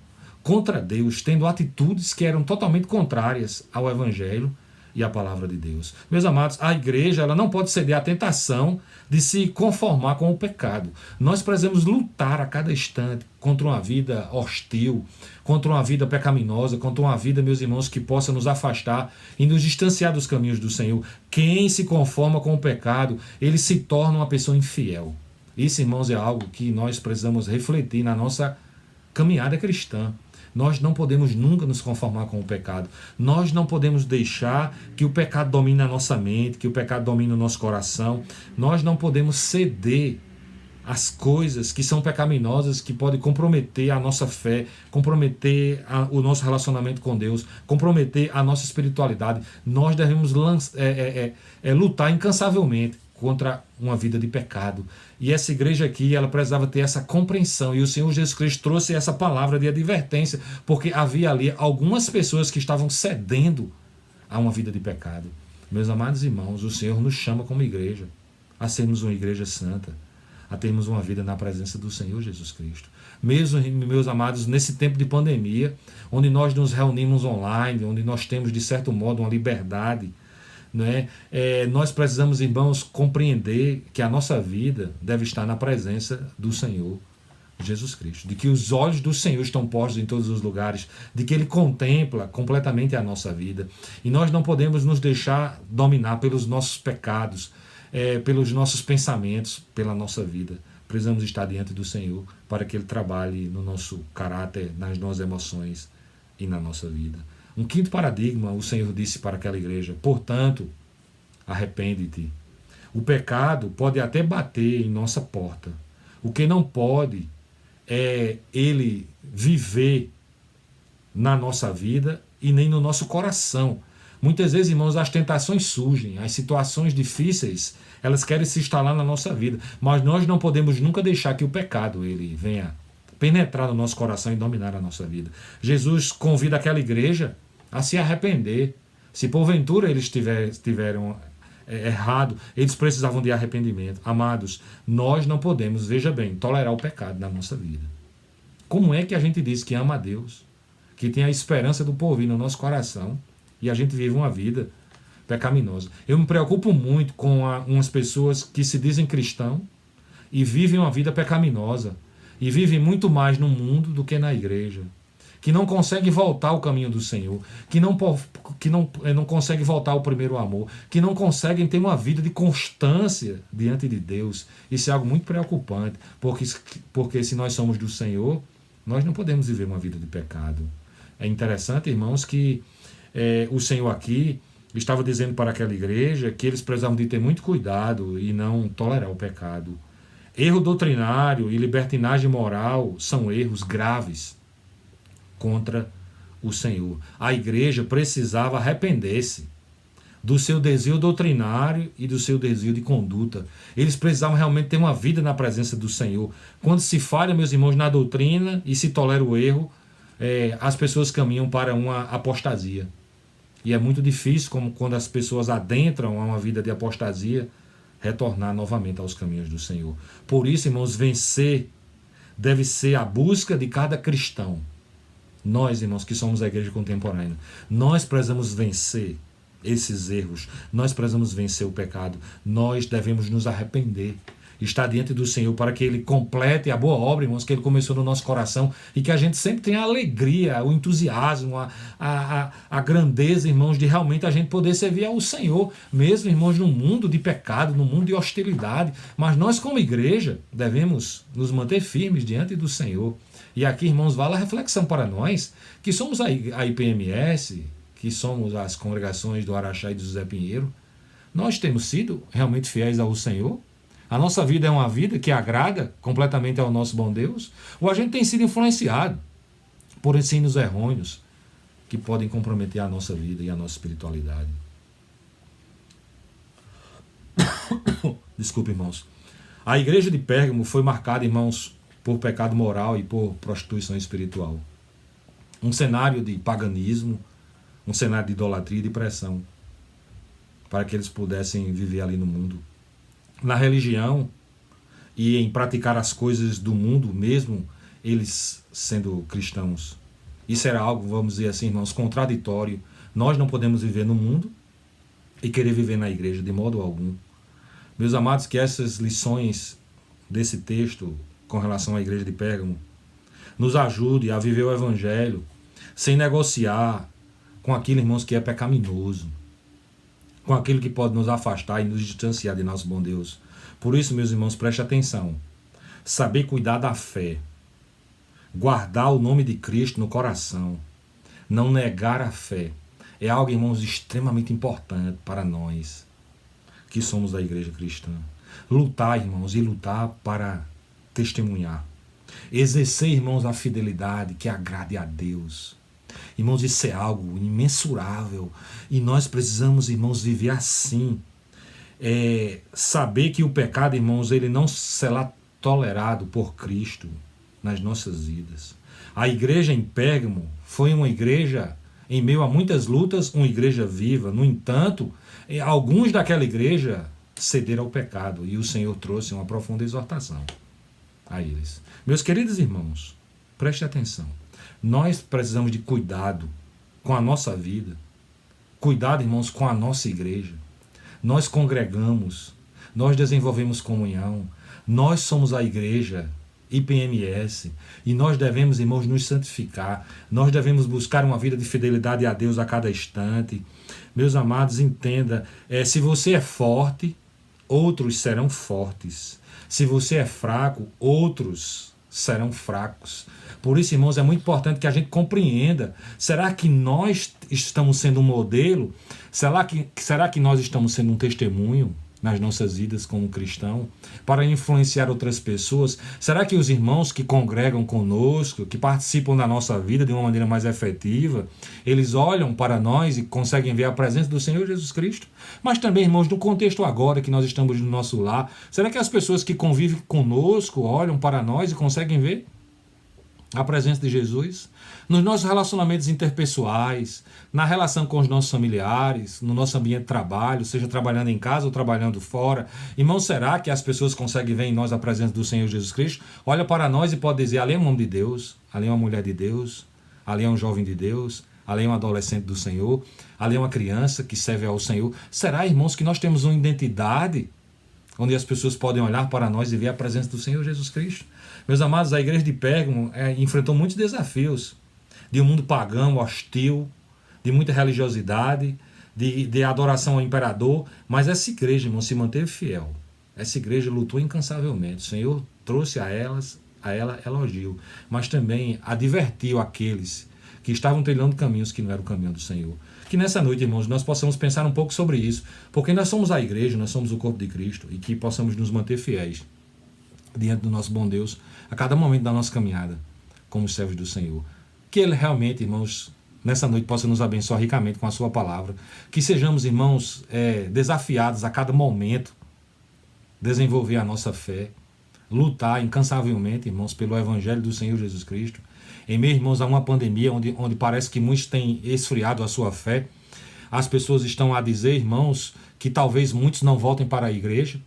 contra Deus, tendo atitudes que eram totalmente contrárias ao Evangelho e à palavra de Deus. Meus amados, a igreja ela não pode ceder à tentação de se conformar com o pecado. Nós precisamos lutar a cada instante contra uma vida hostil, contra uma vida pecaminosa, contra uma vida, meus irmãos, que possa nos afastar e nos distanciar dos caminhos do Senhor. Quem se conforma com o pecado, ele se torna uma pessoa infiel. Isso, irmãos, é algo que nós precisamos refletir na nossa caminhada cristã. Nós não podemos nunca nos conformar com o pecado. Nós não podemos deixar que o pecado domine a nossa mente, que o pecado domine o nosso coração. Nós não podemos ceder às coisas que são pecaminosas, que podem comprometer a nossa fé, comprometer o nosso relacionamento com Deus, comprometer a nossa espiritualidade. Nós devemos lutar incansavelmente contra uma vida de pecado. E essa igreja aqui, ela precisava ter essa compreensão, e o Senhor Jesus Cristo trouxe essa palavra de advertência, porque havia ali algumas pessoas que estavam cedendo a uma vida de pecado. Meus amados irmãos, o Senhor nos chama como igreja a sermos uma igreja santa, a termos uma vida na presença do Senhor Jesus Cristo. Mesmo, meus amados, nesse tempo de pandemia, onde nós nos reunimos online, onde nós temos, de certo modo, uma liberdade, né? Nós precisamos, irmãos, compreender que a nossa vida deve estar na presença do Senhor Jesus Cristo, de que os olhos do Senhor estão postos em todos os lugares, de que Ele contempla completamente a nossa vida, e nós não podemos nos deixar dominar pelos nossos pecados, pelos nossos pensamentos, pela nossa vida. Precisamos estar diante do Senhor para que Ele trabalhe no nosso caráter, nas nossas emoções e na nossa vida. Um quinto paradigma, o Senhor disse para aquela igreja: portanto, arrepende-te. O pecado pode até bater em nossa porta. O que não pode é ele viver na nossa vida e nem no nosso coração. Muitas vezes, irmãos, as tentações surgem, as situações difíceis, elas querem se instalar na nossa vida. Mas nós não podemos nunca deixar que o pecado ele venha penetrar no nosso coração e dominar a nossa vida. Jesus convida aquela igreja a se arrepender. Se porventura eles tiveram errado, eles precisavam de arrependimento. Amados, nós não podemos, veja bem, tolerar o pecado na nossa vida. Como é que a gente diz que ama a Deus, que tem a esperança do porvir no nosso coração, e a gente vive uma vida pecaminosa? Eu me preocupo muito com umas pessoas que se dizem cristão e vivem uma vida pecaminosa, e vivem muito mais no mundo do que na igreja, que não consegue voltar ao caminho do Senhor, que não consegue voltar ao primeiro amor, que não conseguem ter uma vida de constância diante de Deus. Isso é algo muito preocupante, porque se nós somos do Senhor, nós não podemos viver uma vida de pecado. É interessante, irmãos, que o Senhor aqui estava dizendo para aquela igreja que eles precisavam de ter muito cuidado e não tolerar o pecado. Erro doutrinário e libertinagem moral são erros graves contra o Senhor. A igreja precisava arrepender-se do seu desvio doutrinário e do seu desvio de conduta. Eles precisavam realmente ter uma vida na presença do Senhor. Quando se falha, meus irmãos, na doutrina e se tolera o erro, as pessoas caminham para uma apostasia. E é muito difícil, como quando as pessoas adentram a uma vida de apostasia, retornar novamente aos caminhos do Senhor. Por isso, irmãos, vencer deve ser a busca de cada cristão. Nós, irmãos, que somos a igreja contemporânea, nós precisamos vencer esses erros, nós precisamos vencer o pecado, nós devemos nos arrepender, estar diante do Senhor para que Ele complete a boa obra, irmãos, que Ele começou no nosso coração, e que a gente sempre tenha a alegria, o entusiasmo, a grandeza, irmãos, de realmente a gente poder servir ao Senhor, mesmo, irmãos, num mundo de pecado, num mundo de hostilidade. Mas nós, como igreja, devemos nos manter firmes diante do Senhor. E aqui, irmãos, vale a reflexão para nós, que somos a IPMS, que somos as congregações do Araxá e do José Pinheiro. Nós temos sido realmente fiéis ao Senhor? A nossa vida é uma vida que agrada completamente ao nosso bom Deus? Ou a gente tem sido influenciado por ensinos errôneos que podem comprometer a nossa vida e a nossa espiritualidade. Desculpe, irmãos. A igreja de Pérgamo foi marcada, irmãos, por pecado moral e por prostituição espiritual. Um cenário de paganismo, um cenário de idolatria e de pressão, para que eles pudessem viver ali no mundo. Na religião e em praticar as coisas do mundo, mesmo eles sendo cristãos. Isso era algo, vamos dizer assim, irmãos, contraditório. Nós não podemos viver no mundo e querer viver na igreja de modo algum. Meus amados, que essas lições desse texto com relação à igreja de Pérgamo nos ajude a viver o evangelho sem negociar com aquilo, irmãos, que é pecaminoso, com aquilo que pode nos afastar e nos distanciar de nosso bom Deus. Por isso, meus irmãos, preste atenção. Saber cuidar da fé, guardar o nome de Cristo no coração, não negar a fé, é algo, irmãos, extremamente importante para nós que somos da igreja cristã. Lutar, irmãos, e lutar para testemunhar. Exercer, irmãos, a fidelidade que agrade a Deus. Irmãos, isso é algo imensurável. E nós precisamos, irmãos, viver assim. Saber que o pecado, irmãos, ele não será tolerado por Cristo nas nossas vidas. A igreja em Pérgamo foi uma igreja, em meio a muitas lutas, uma igreja viva. No entanto, alguns daquela igreja cederam ao pecado e o Senhor trouxe uma profunda exortação a eles. Meus queridos irmãos, preste atenção. Nós precisamos de cuidado com a nossa vida. Cuidado, irmãos, com a nossa igreja. Nós congregamos, nós desenvolvemos comunhão, nós somos a igreja IPMS, e nós devemos, irmãos, nos santificar, nós devemos buscar uma vida de fidelidade a Deus a cada instante. Meus amados, entenda, se você é forte, outros serão fortes. Se você é fraco, outros serão fracos. Por isso, irmãos, é muito importante que a gente compreenda, será que nós estamos sendo um modelo? Será que nós estamos sendo um testemunho nas nossas vidas como cristão, para influenciar outras pessoas? Será que os irmãos que congregam conosco, que participam da nossa vida de uma maneira mais efetiva, eles olham para nós e conseguem ver a presença do Senhor Jesus Cristo? Mas também, irmãos, no contexto agora que nós estamos no nosso lar, será que as pessoas que convivem conosco olham para nós e conseguem ver a presença de Jesus? Nos nossos relacionamentos interpessoais, na relação com os nossos familiares, no nosso ambiente de trabalho, seja trabalhando em casa ou trabalhando fora. Irmão, será que as pessoas conseguem ver em nós a presença do Senhor Jesus Cristo? Olha para nós e pode dizer, ali é um homem de Deus, ali é uma mulher de Deus, ali é um jovem de Deus, ali é um adolescente do Senhor, ali é uma criança que serve ao Senhor. Será, irmãos, que nós temos uma identidade onde as pessoas podem olhar para nós e ver a presença do Senhor Jesus Cristo? Meus amados, a igreja de Pérgamo enfrentou muitos desafios de um mundo pagão, hostil, de muita religiosidade, de adoração ao imperador, mas essa igreja, irmão, se manteve fiel. Essa igreja lutou incansavelmente. O Senhor trouxe a ela elogio, mas também advertiu aqueles que estavam trilhando caminhos que não eram o caminho do Senhor. Que nessa noite, irmãos, nós possamos pensar um pouco sobre isso, porque nós somos a igreja, nós somos o corpo de Cristo, e que possamos nos manter fiéis diante do nosso bom Deus a cada momento da nossa caminhada como servos do Senhor. Que Ele realmente, irmãos, nessa noite possa nos abençoar ricamente com a sua palavra. Que sejamos, irmãos, desafiados a cada momento, desenvolver a nossa fé, lutar incansavelmente, irmãos, pelo Evangelho do Senhor Jesus Cristo. Em meio, irmãos, a uma pandemia onde parece que muitos têm esfriado a sua fé, as pessoas estão a dizer, irmãos, que talvez muitos não voltem para a igreja.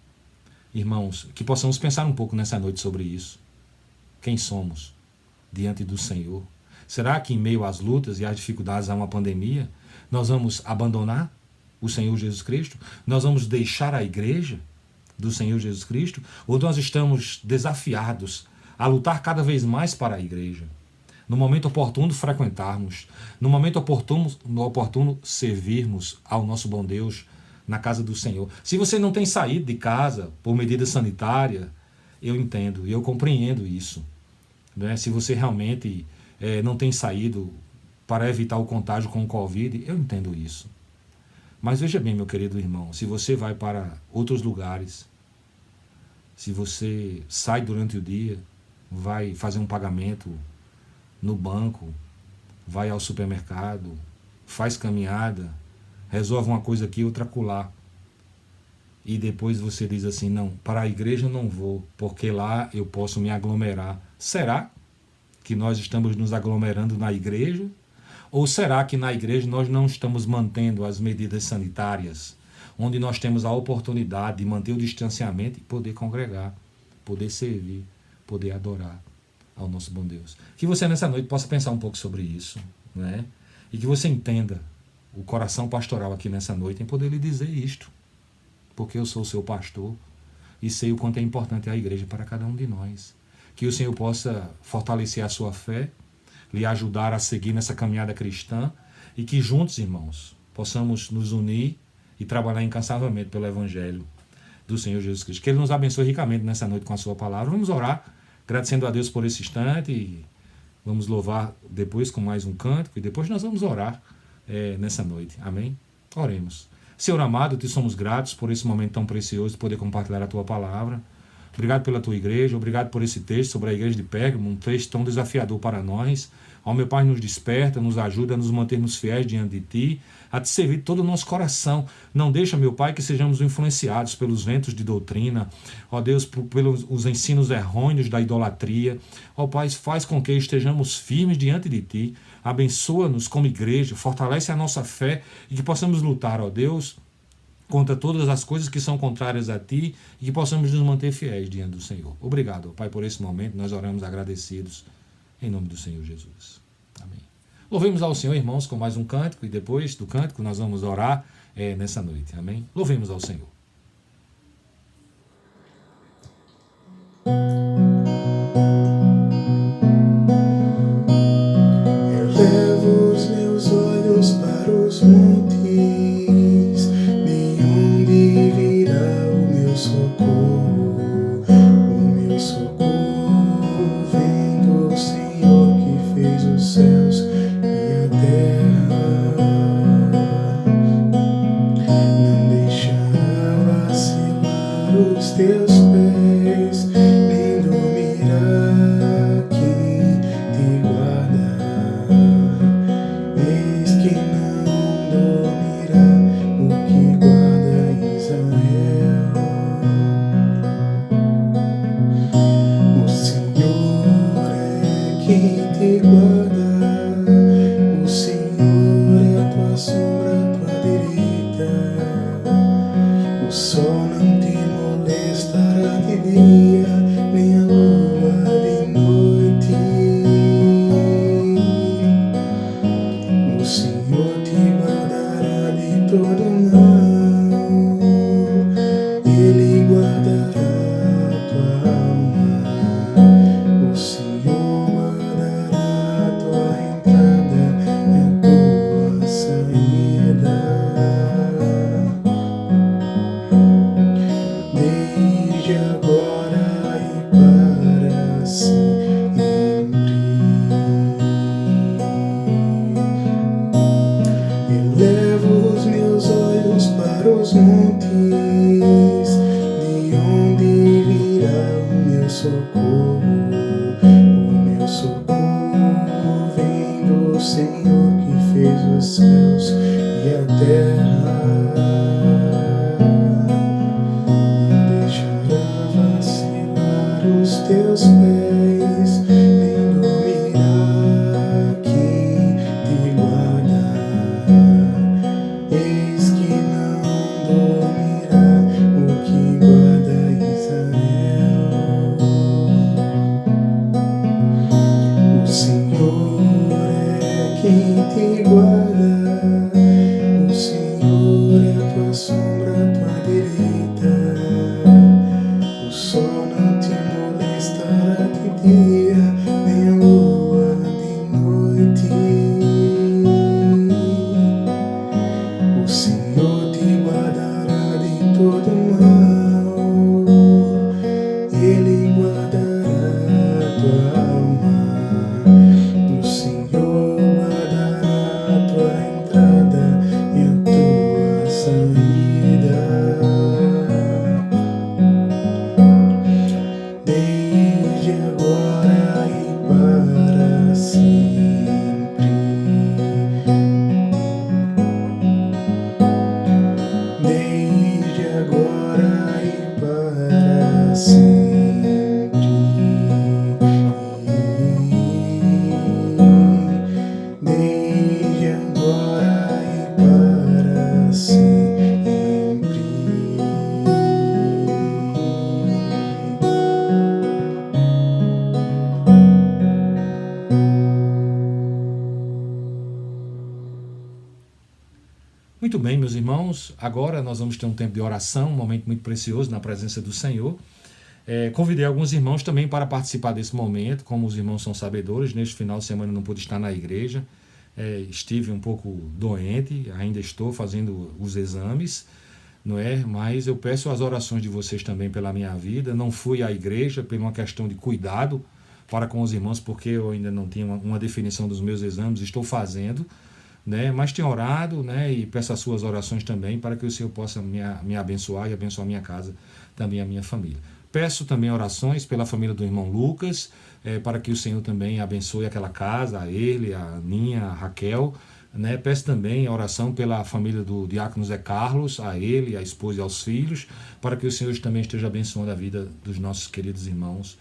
Irmãos, que possamos pensar um pouco nessa noite sobre isso. Quem somos diante do Senhor? Será que em meio às lutas e às dificuldades a uma pandemia, nós vamos abandonar o Senhor Jesus Cristo? Nós vamos deixar a igreja do Senhor Jesus Cristo? Ou nós estamos desafiados a lutar cada vez mais para a igreja? No momento oportuno frequentarmos, no momento oportuno servirmos ao nosso bom Deus na casa do Senhor. Se você não tem saído de casa por medida sanitária, eu entendo e eu compreendo isso. Né? Se você realmente não tem saído para evitar o contágio com o Covid, eu entendo isso. Mas veja bem, meu querido irmão, se você vai para outros lugares, se você sai durante o dia, vai fazer um pagamento no banco, vai ao supermercado, faz caminhada, resolve uma coisa aqui, outra acolá. E depois você diz assim, não, para a igreja eu não vou, porque lá eu posso me aglomerar. Será que nós estamos nos aglomerando na igreja? Ou será que na igreja nós não estamos mantendo as medidas sanitárias, onde nós temos a oportunidade de manter o distanciamento e poder congregar, poder servir, poder adorar ao nosso bom Deus? Que você nessa noite possa pensar um pouco sobre isso, né? E que você entenda o coração pastoral aqui nessa noite em poder lhe dizer isto, porque eu sou o seu pastor e sei o quanto é importante a igreja para cada um de nós. Que o Senhor possa fortalecer a sua fé, lhe ajudar a seguir nessa caminhada cristã e que juntos, irmãos, possamos nos unir e trabalhar incansavelmente pelo Evangelho do Senhor Jesus Cristo. Que Ele nos abençoe ricamente nessa noite com a sua palavra. Vamos orar, agradecendo a Deus por esse instante e vamos louvar depois com mais um cântico e depois nós vamos orar nessa noite. Amém? Oremos. Senhor amado, te somos gratos por esse momento tão precioso de poder compartilhar a tua palavra. Obrigado pela tua igreja, obrigado por esse texto sobre a igreja de Pérgamo, um texto tão desafiador para nós. Ó meu Pai, nos desperta, nos ajuda a nos mantermos fiéis diante de Ti, a Te servir todo o nosso coração. Não deixa, meu Pai, que sejamos influenciados pelos ventos de doutrina, ó Deus, pelos os ensinos errôneos da idolatria. Ó Pai, faz com que estejamos firmes diante de Ti. Abençoa-nos como igreja, fortalece a nossa fé e que possamos lutar, ó Deus, contra todas as coisas que são contrárias a Ti e que possamos nos manter fiéis diante do Senhor. Obrigado, Pai, por esse momento. Nós oramos agradecidos em nome do Senhor Jesus. Amém. Louvemos ao Senhor, irmãos, com mais um cântico e depois do cântico nós vamos orar nessa noite. Amém. Louvemos ao Senhor. Elevo os meus olhos para os montes, de onde virá o meu socorro? O meu socorro vem do Senhor que fez os céus e a terra. Não deixará vacilar os teus pés, nem dormirá quem te guarda. Eis que não dormirá o que guarda Israel. O Senhor é quem te guarda, o Senhor é a tua sombra, a tua direita. O sol não te molestará de dia, nem a lua de noite. O Senhor te guardará de todo mal, Ele guardará a tua alma. O Senhor guardará a tua entrada e a tua saída, desde agora e para sempre. Elevo os meus olhos para os montes, de onde virá o meu socorro? O meu socorro vem do Senhor que fez os céus e a terra. Não deixará vacilar os teus pés, nem dormirá quem te guarda. Eis que não dormirá o que guarda Israel. O Senhor é quem te guarda, o Senhor é a tua sombra, a tua direita. O sol não te molestará de dia, nem a lua de noite. O Senhor te guardará de todo mal, Ele guardará a tua alma. O Senhor guardará a tua entrada e a tua saída, desde agora e para sempre. meus irmãos, agora nós vamos ter um tempo de oração, um momento muito precioso na presença do Senhor. Convidei alguns irmãos também para participar desse momento, como os irmãos são sabedores, neste final de semana não pude estar na igreja, estive um pouco doente, ainda estou fazendo os exames, não é? Mas eu peço as orações de vocês também pela minha vida. Não fui à igreja por uma questão de cuidado para com os irmãos, porque eu ainda não tinha uma definição dos meus exames, estou fazendo, né? Mas tenho orado, né? E peço as suas orações também para que o Senhor possa me abençoar e abençoar a minha casa, também a minha família. Peço também orações pela família do irmão Lucas, para que o Senhor também abençoe aquela casa, a ele, a Aninha, a Raquel, né? Peço também a oração pela família do diácono Zé Carlos, a ele, a esposa e aos filhos, para que o Senhor também esteja abençoando a vida dos nossos queridos irmãos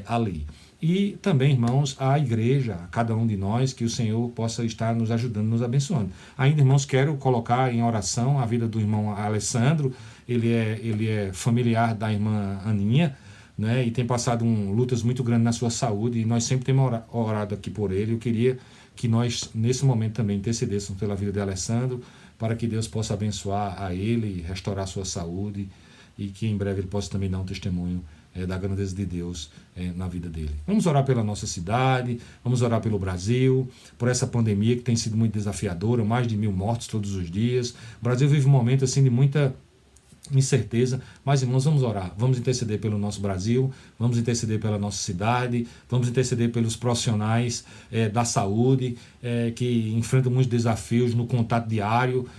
ali. E também, irmãos, a igreja, a cada um de nós, que o Senhor possa estar nos ajudando, nos abençoando. Ainda, irmãos, quero colocar em oração a vida do irmão Alessandro. Ele é familiar da irmã Aninha, né, e tem passado lutas muito grandes na sua saúde, e nós sempre temos orado aqui por ele. Eu queria que nós, nesse momento, também intercedêssemos pela vida de Alessandro, para que Deus possa abençoar a ele, restaurar a sua saúde, e que em breve ele possa também dar um testemunho da grandeza de Deus na vida dele. Vamos orar pela nossa cidade, vamos orar pelo Brasil, por essa pandemia que tem sido muito desafiadora, mais de 1.000 mortos todos os dias. O Brasil vive um momento assim de muita incerteza, mas irmãos, vamos orar, vamos interceder pelo nosso Brasil, vamos interceder pela nossa cidade, vamos interceder pelos profissionais da saúde, que enfrentam muitos desafios no contato diário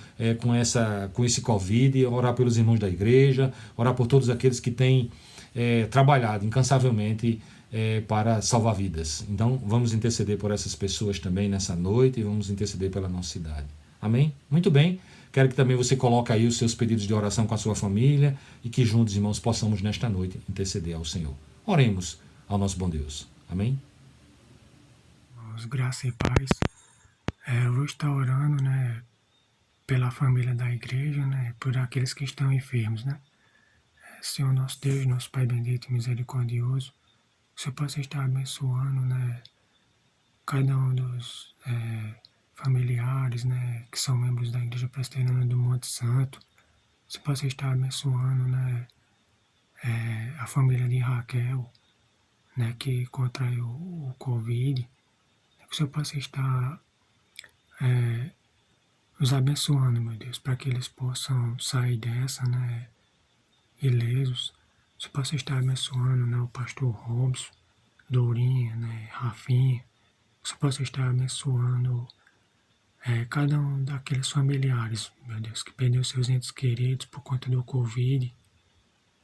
com esse Covid, orar pelos irmãos da igreja, orar por todos aqueles que têm trabalhado incansavelmente para salvar vidas. Então vamos interceder por essas pessoas também nessa noite, e vamos interceder pela nossa cidade. Amém? Muito bem. Quero que também você coloque aí os seus pedidos de oração com a sua família, e que juntos, irmãos, possamos nesta noite interceder ao Senhor. Oremos ao nosso bom Deus. Amém? Graça e paz. Eu vou estar orando, né, pela família da igreja, né, por aqueles que estão enfermos, né. Senhor nosso Deus, nosso Pai bendito e misericordioso, que o Senhor possa estar abençoando, né, cada um dos familiares, né, que são membros da Igreja Presbiteriana do Monte Santo. Que o Senhor possa estar abençoando, né, a família de Raquel, né, que contraiu o Covid. Que o Senhor possa estar nos abençoando, meu Deus, para que eles possam sair dessa, né, ilesos. Que o Senhor possa estar abençoando, né, o pastor Robson, Dourinha, né, Rafinha. Que o Senhor possa estar abençoando cada um daqueles familiares, meu Deus, que perdeu seus entes queridos por conta do Covid. Que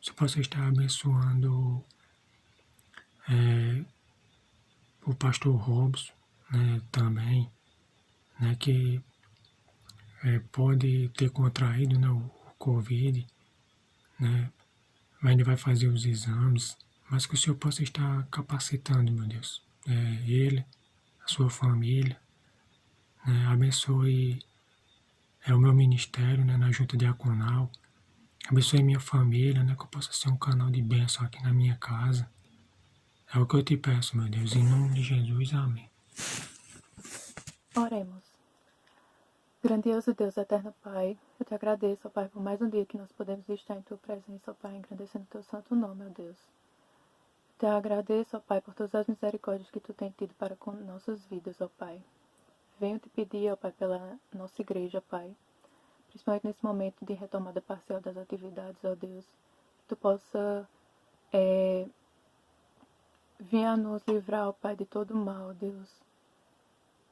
o Senhor possa estar abençoando o pastor Robson, né, também, né, que pode ter contraído, né, o Covid, né, mas ainda vai fazer os exames, mas que o Senhor possa estar capacitando, meu Deus, ele, a sua família, né, abençoe o meu ministério, né, na junta diaconal, abençoe minha família, né, que eu possa ser um canal de bênção aqui na minha casa. É o que eu te peço, meu Deus, em nome de Jesus, amém. Oremos. Grandioso Deus, eterno Pai, eu te agradeço, ó Pai, por mais um dia que nós podemos estar em Tua presença, ó Pai, engrandecendo Teu santo nome, ó Deus. Te agradeço, ó Pai, por todas as misericórdias que Tu tem tido para com nossas vidas, ó Pai. Venho te pedir, ó Pai, pela nossa igreja, Pai, principalmente nesse momento de retomada parcial das atividades, ó Deus, que Tu possa vir a nos livrar, ó Pai, de todo o mal, ó Deus,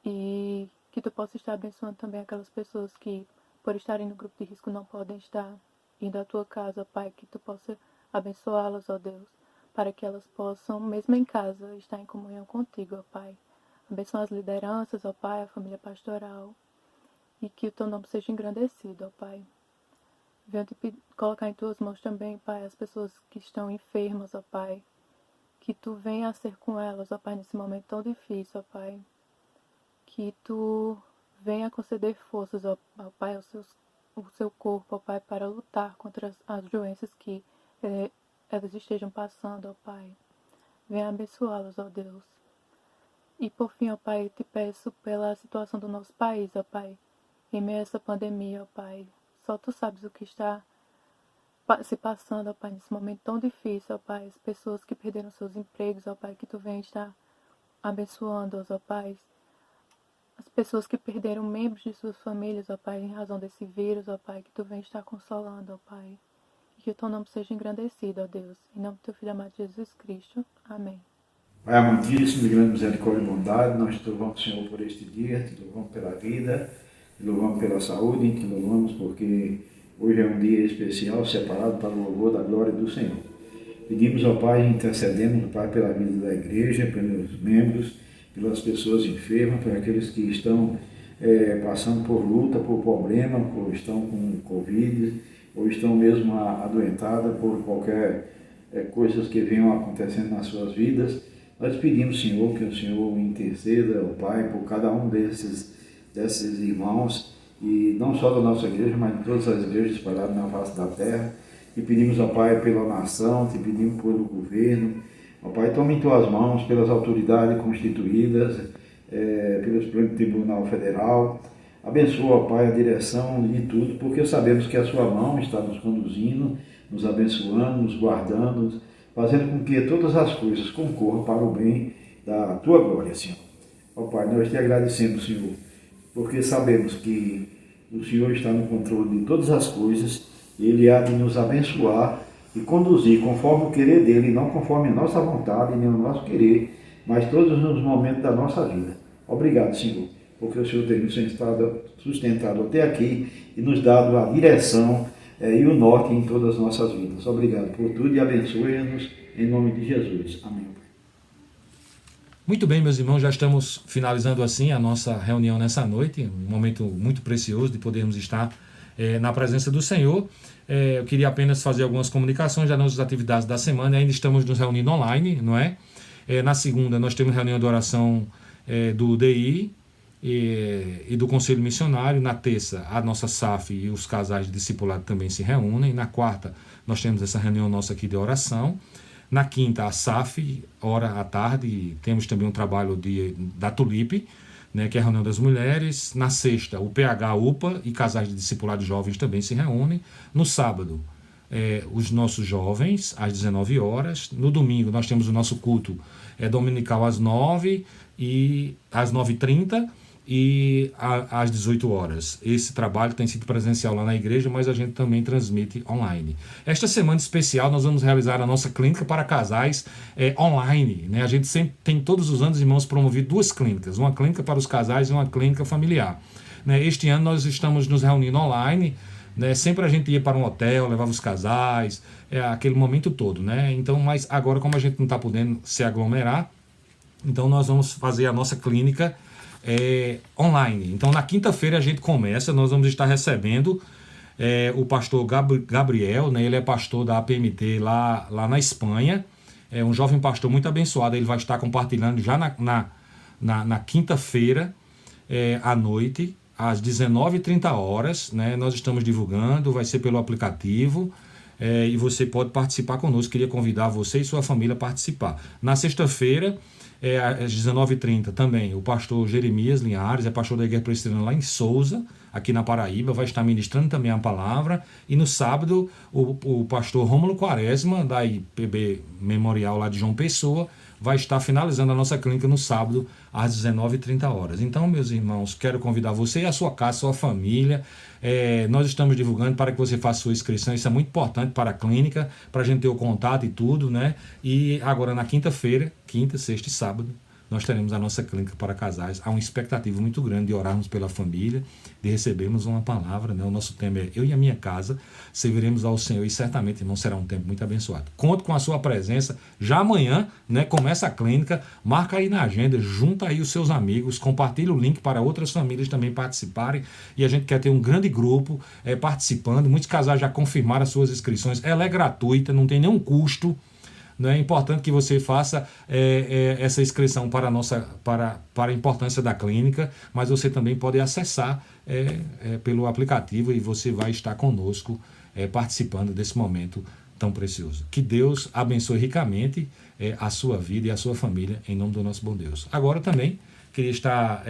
e que Tu possa estar abençoando também aquelas pessoas que, por estarem no grupo de risco, não podem estar indo à Tua casa, ó Pai, que Tu possa abençoá-las, ó Deus, para que elas possam, mesmo em casa, estar em comunhão contigo, ó Pai. Abençoa as lideranças, ó Pai, a família pastoral, e que o Teu nome seja engrandecido, ó Pai. Venho te colocar em Tuas mãos também, Pai, as pessoas que estão enfermas, ó Pai, que Tu venha a ser com elas, ó Pai, nesse momento tão difícil, ó Pai. Que Tu venha conceder forças, ó Pai, ao seu corpo, ó Pai, para lutar contra as doenças que elas estejam passando, ó Pai. Venha abençoá-los, ó Deus. E por fim, ó Pai, eu te peço pela situação do nosso país, ó Pai, em meio a essa pandemia, ó Pai. só Tu sabes o que está se passando, ó Pai, nesse momento tão difícil, ó Pai. As pessoas que perderam seus empregos, ó Pai, que Tu venha estar abençoando-os, ó Pai. As pessoas que perderam membros de suas famílias, ó Pai, em razão desse vírus, ó Pai, que Tu venha estar consolando, ó Pai. E que o Teu nome seja engrandecido, ó Deus. Em nome do Teu Filho amado Jesus Cristo. Amém. Pai amantíssimo, de grande misericórdia e bondade, nós te louvamos, Senhor, por este dia, te louvamos pela vida, te louvamos pela saúde, te louvamos porque hoje é um dia especial, separado para o louvor da glória do Senhor. Pedimos ao Pai, intercedemos, Pai, pela vida da igreja, pelos membros, pelas pessoas enfermas, por aqueles que estão passando por luta, por problema, ou estão com Covid, ou estão mesmo adoentadas por qualquer coisas que venham acontecendo nas suas vidas. Nós pedimos, Senhor, que o Senhor interceda, ó Pai, por cada um desses irmãos, e não só da nossa igreja, mas de todas as igrejas espalhadas na face da terra. E pedimos, ó Pai, pela nação, te pedimos pelo governo. Ó Pai, tome em Tuas mãos pelas autoridades constituídas, pelo Supremo Tribunal Federal. Abençoa, ó Pai, a direção de tudo, porque sabemos que a Sua mão está nos conduzindo, nos abençoando, nos guardando, fazendo com que todas as coisas concorram para o bem da Tua glória, Senhor. Ó Pai, nós te agradecemos, Senhor, porque sabemos que o Senhor está no controle de todas as coisas, Ele há de nos abençoar e conduzir conforme o querer dEle, não conforme a nossa vontade, nem o nosso querer, mas todos os momentos da nossa vida. Obrigado, Senhor, porque o Senhor tem nos sustentado até aqui e nos dado a direção e o norte em todas as nossas vidas. Obrigado por tudo e abençoe-nos em nome de Jesus. Amém. Muito bem, meus irmãos, já estamos finalizando assim a nossa reunião nessa noite, um momento muito precioso de podermos estar na presença do Senhor. Eu queria apenas fazer algumas comunicações já nas atividades da semana. Ainda estamos nos reunindo online, não é? Na segunda nós temos reunião de oração do DI e do Conselho Missionário. Na terça a nossa SAF e os casais de discipulado também se reúnem. Na quarta nós temos essa reunião nossa aqui de oração. Na quinta, a SAF, hora à tarde, temos também um trabalho da Tulipe, né, que é a reunião das mulheres. Na sexta, o PH, UPA e casais de discipulados jovens também se reúnem. No sábado, os nossos jovens, às 19 horas. No domingo, nós temos o nosso culto dominical às 9 e às 9h30 e às 18 horas. Esse trabalho tem sido presencial lá na igreja, mas a gente também transmite online. Esta semana especial nós vamos realizar a nossa clínica para casais online, né? A gente sempre tem todos os anos, irmãos, promovido 2 clínicas, uma clínica para os casais e uma clínica familiar, né? Este ano nós estamos nos reunindo online, né? Sempre a gente ia para um hotel, levava os casais, aquele momento todo, né? Então, mas agora, como a gente não está podendo se aglomerar, então nós vamos fazer a nossa clínica online. Então na quinta-feira a gente começa, nós vamos estar recebendo o pastor Gabriel, né? Ele é pastor da APMT lá na Espanha, é um jovem pastor muito abençoado. Ele vai estar compartilhando já na quinta-feira à noite, às 19h30, né? Nós estamos divulgando, vai ser pelo aplicativo, e você pode participar conosco. Queria convidar você e sua família a participar. Na sexta-feira, às 19h30 também, o pastor Jeremias Linhares, é pastor da Igreja Presbiteriana lá em Souza, aqui na Paraíba, vai estar ministrando também a palavra. E no sábado, o pastor Rômulo Quaresma, da IPB Memorial lá de João Pessoa, vai estar finalizando a nossa clínica no sábado, às 19h30. Então, meus irmãos, quero convidar você e a sua casa, sua família. Nós estamos divulgando para que você faça sua inscrição. Isso é muito importante para a clínica, para a gente ter o contato e tudo, né? E agora na quinta-feira, quinta, sexta e sábado, nós teremos a nossa clínica para casais. Há uma expectativa muito grande de orarmos pela família, de recebermos uma palavra, né? O nosso tema é Eu e a Minha Casa, serviremos ao Senhor, e certamente, irmão, será um tempo muito abençoado. Conto com a sua presença. Já amanhã, né, começa a clínica, marca aí na agenda, junta aí os seus amigos, compartilha o link para outras famílias também participarem, e a gente quer ter um grande grupo participando. Muitos casais já confirmaram as suas inscrições. Ela é gratuita, não tem nenhum custo. Não é importante que você faça essa inscrição para a importância da clínica, mas você também pode acessar pelo aplicativo, e você vai estar conosco participando desse momento tão precioso. Que Deus abençoe ricamente a sua vida e a sua família, em nome do nosso bom Deus. Agora também Queria estar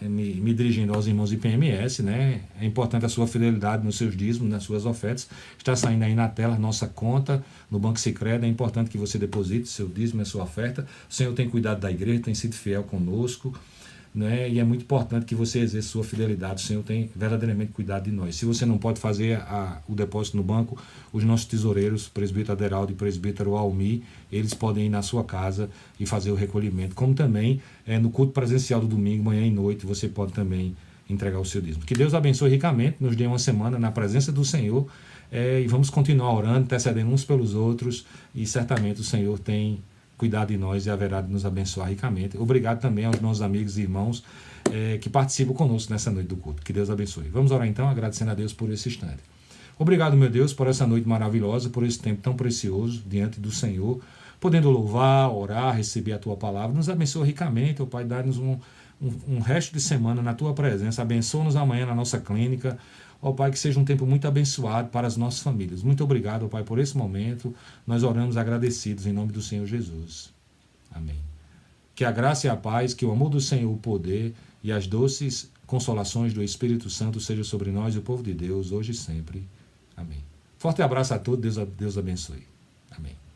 me dirigindo aos irmãos de PMS, né? É importante a sua fidelidade nos seus dízimos, nas suas ofertas. Está saindo aí na tela a nossa conta no Banco Sicredi. É importante que você deposite seu dízimo e a sua oferta. O Senhor tem cuidado da igreja, tem sido fiel conosco, né? E é muito importante que você exerça sua fidelidade. O Senhor tem verdadeiramente cuidado de nós. Se você não pode fazer o depósito no banco, os nossos tesoureiros, presbítero Aderaldo e presbítero Almi, eles podem ir na sua casa e fazer o recolhimento. Como também no culto presencial do domingo, manhã e noite, você pode também entregar o seu dízimo. Que Deus abençoe ricamente, nos dê uma semana na presença do Senhor, e vamos continuar orando, intercedendo uns pelos outros, e certamente o Senhor tem cuidado de nós e haverá de nos abençoar ricamente. Obrigado também aos nossos amigos e irmãos que participam conosco nessa noite do culto. Que Deus abençoe. Vamos orar então, agradecendo a Deus por esse instante. Obrigado, meu Deus, por essa noite maravilhosa, por esse tempo tão precioso diante do Senhor, podendo louvar, orar, receber a Tua palavra. Nos abençoa ricamente, ó Pai, dá-nos um resto de semana na Tua presença. Abençoa-nos amanhã na nossa clínica. Ó Pai, que seja um tempo muito abençoado para as nossas famílias. Muito obrigado, ó Pai, por esse momento. Nós oramos agradecidos em nome do Senhor Jesus. Amém. Que a graça e a paz, que o amor do Senhor, o poder e as doces consolações do Espírito Santo sejam sobre nós e o povo de Deus, hoje e sempre. Amém. Forte abraço a todos. Deus abençoe. Amém.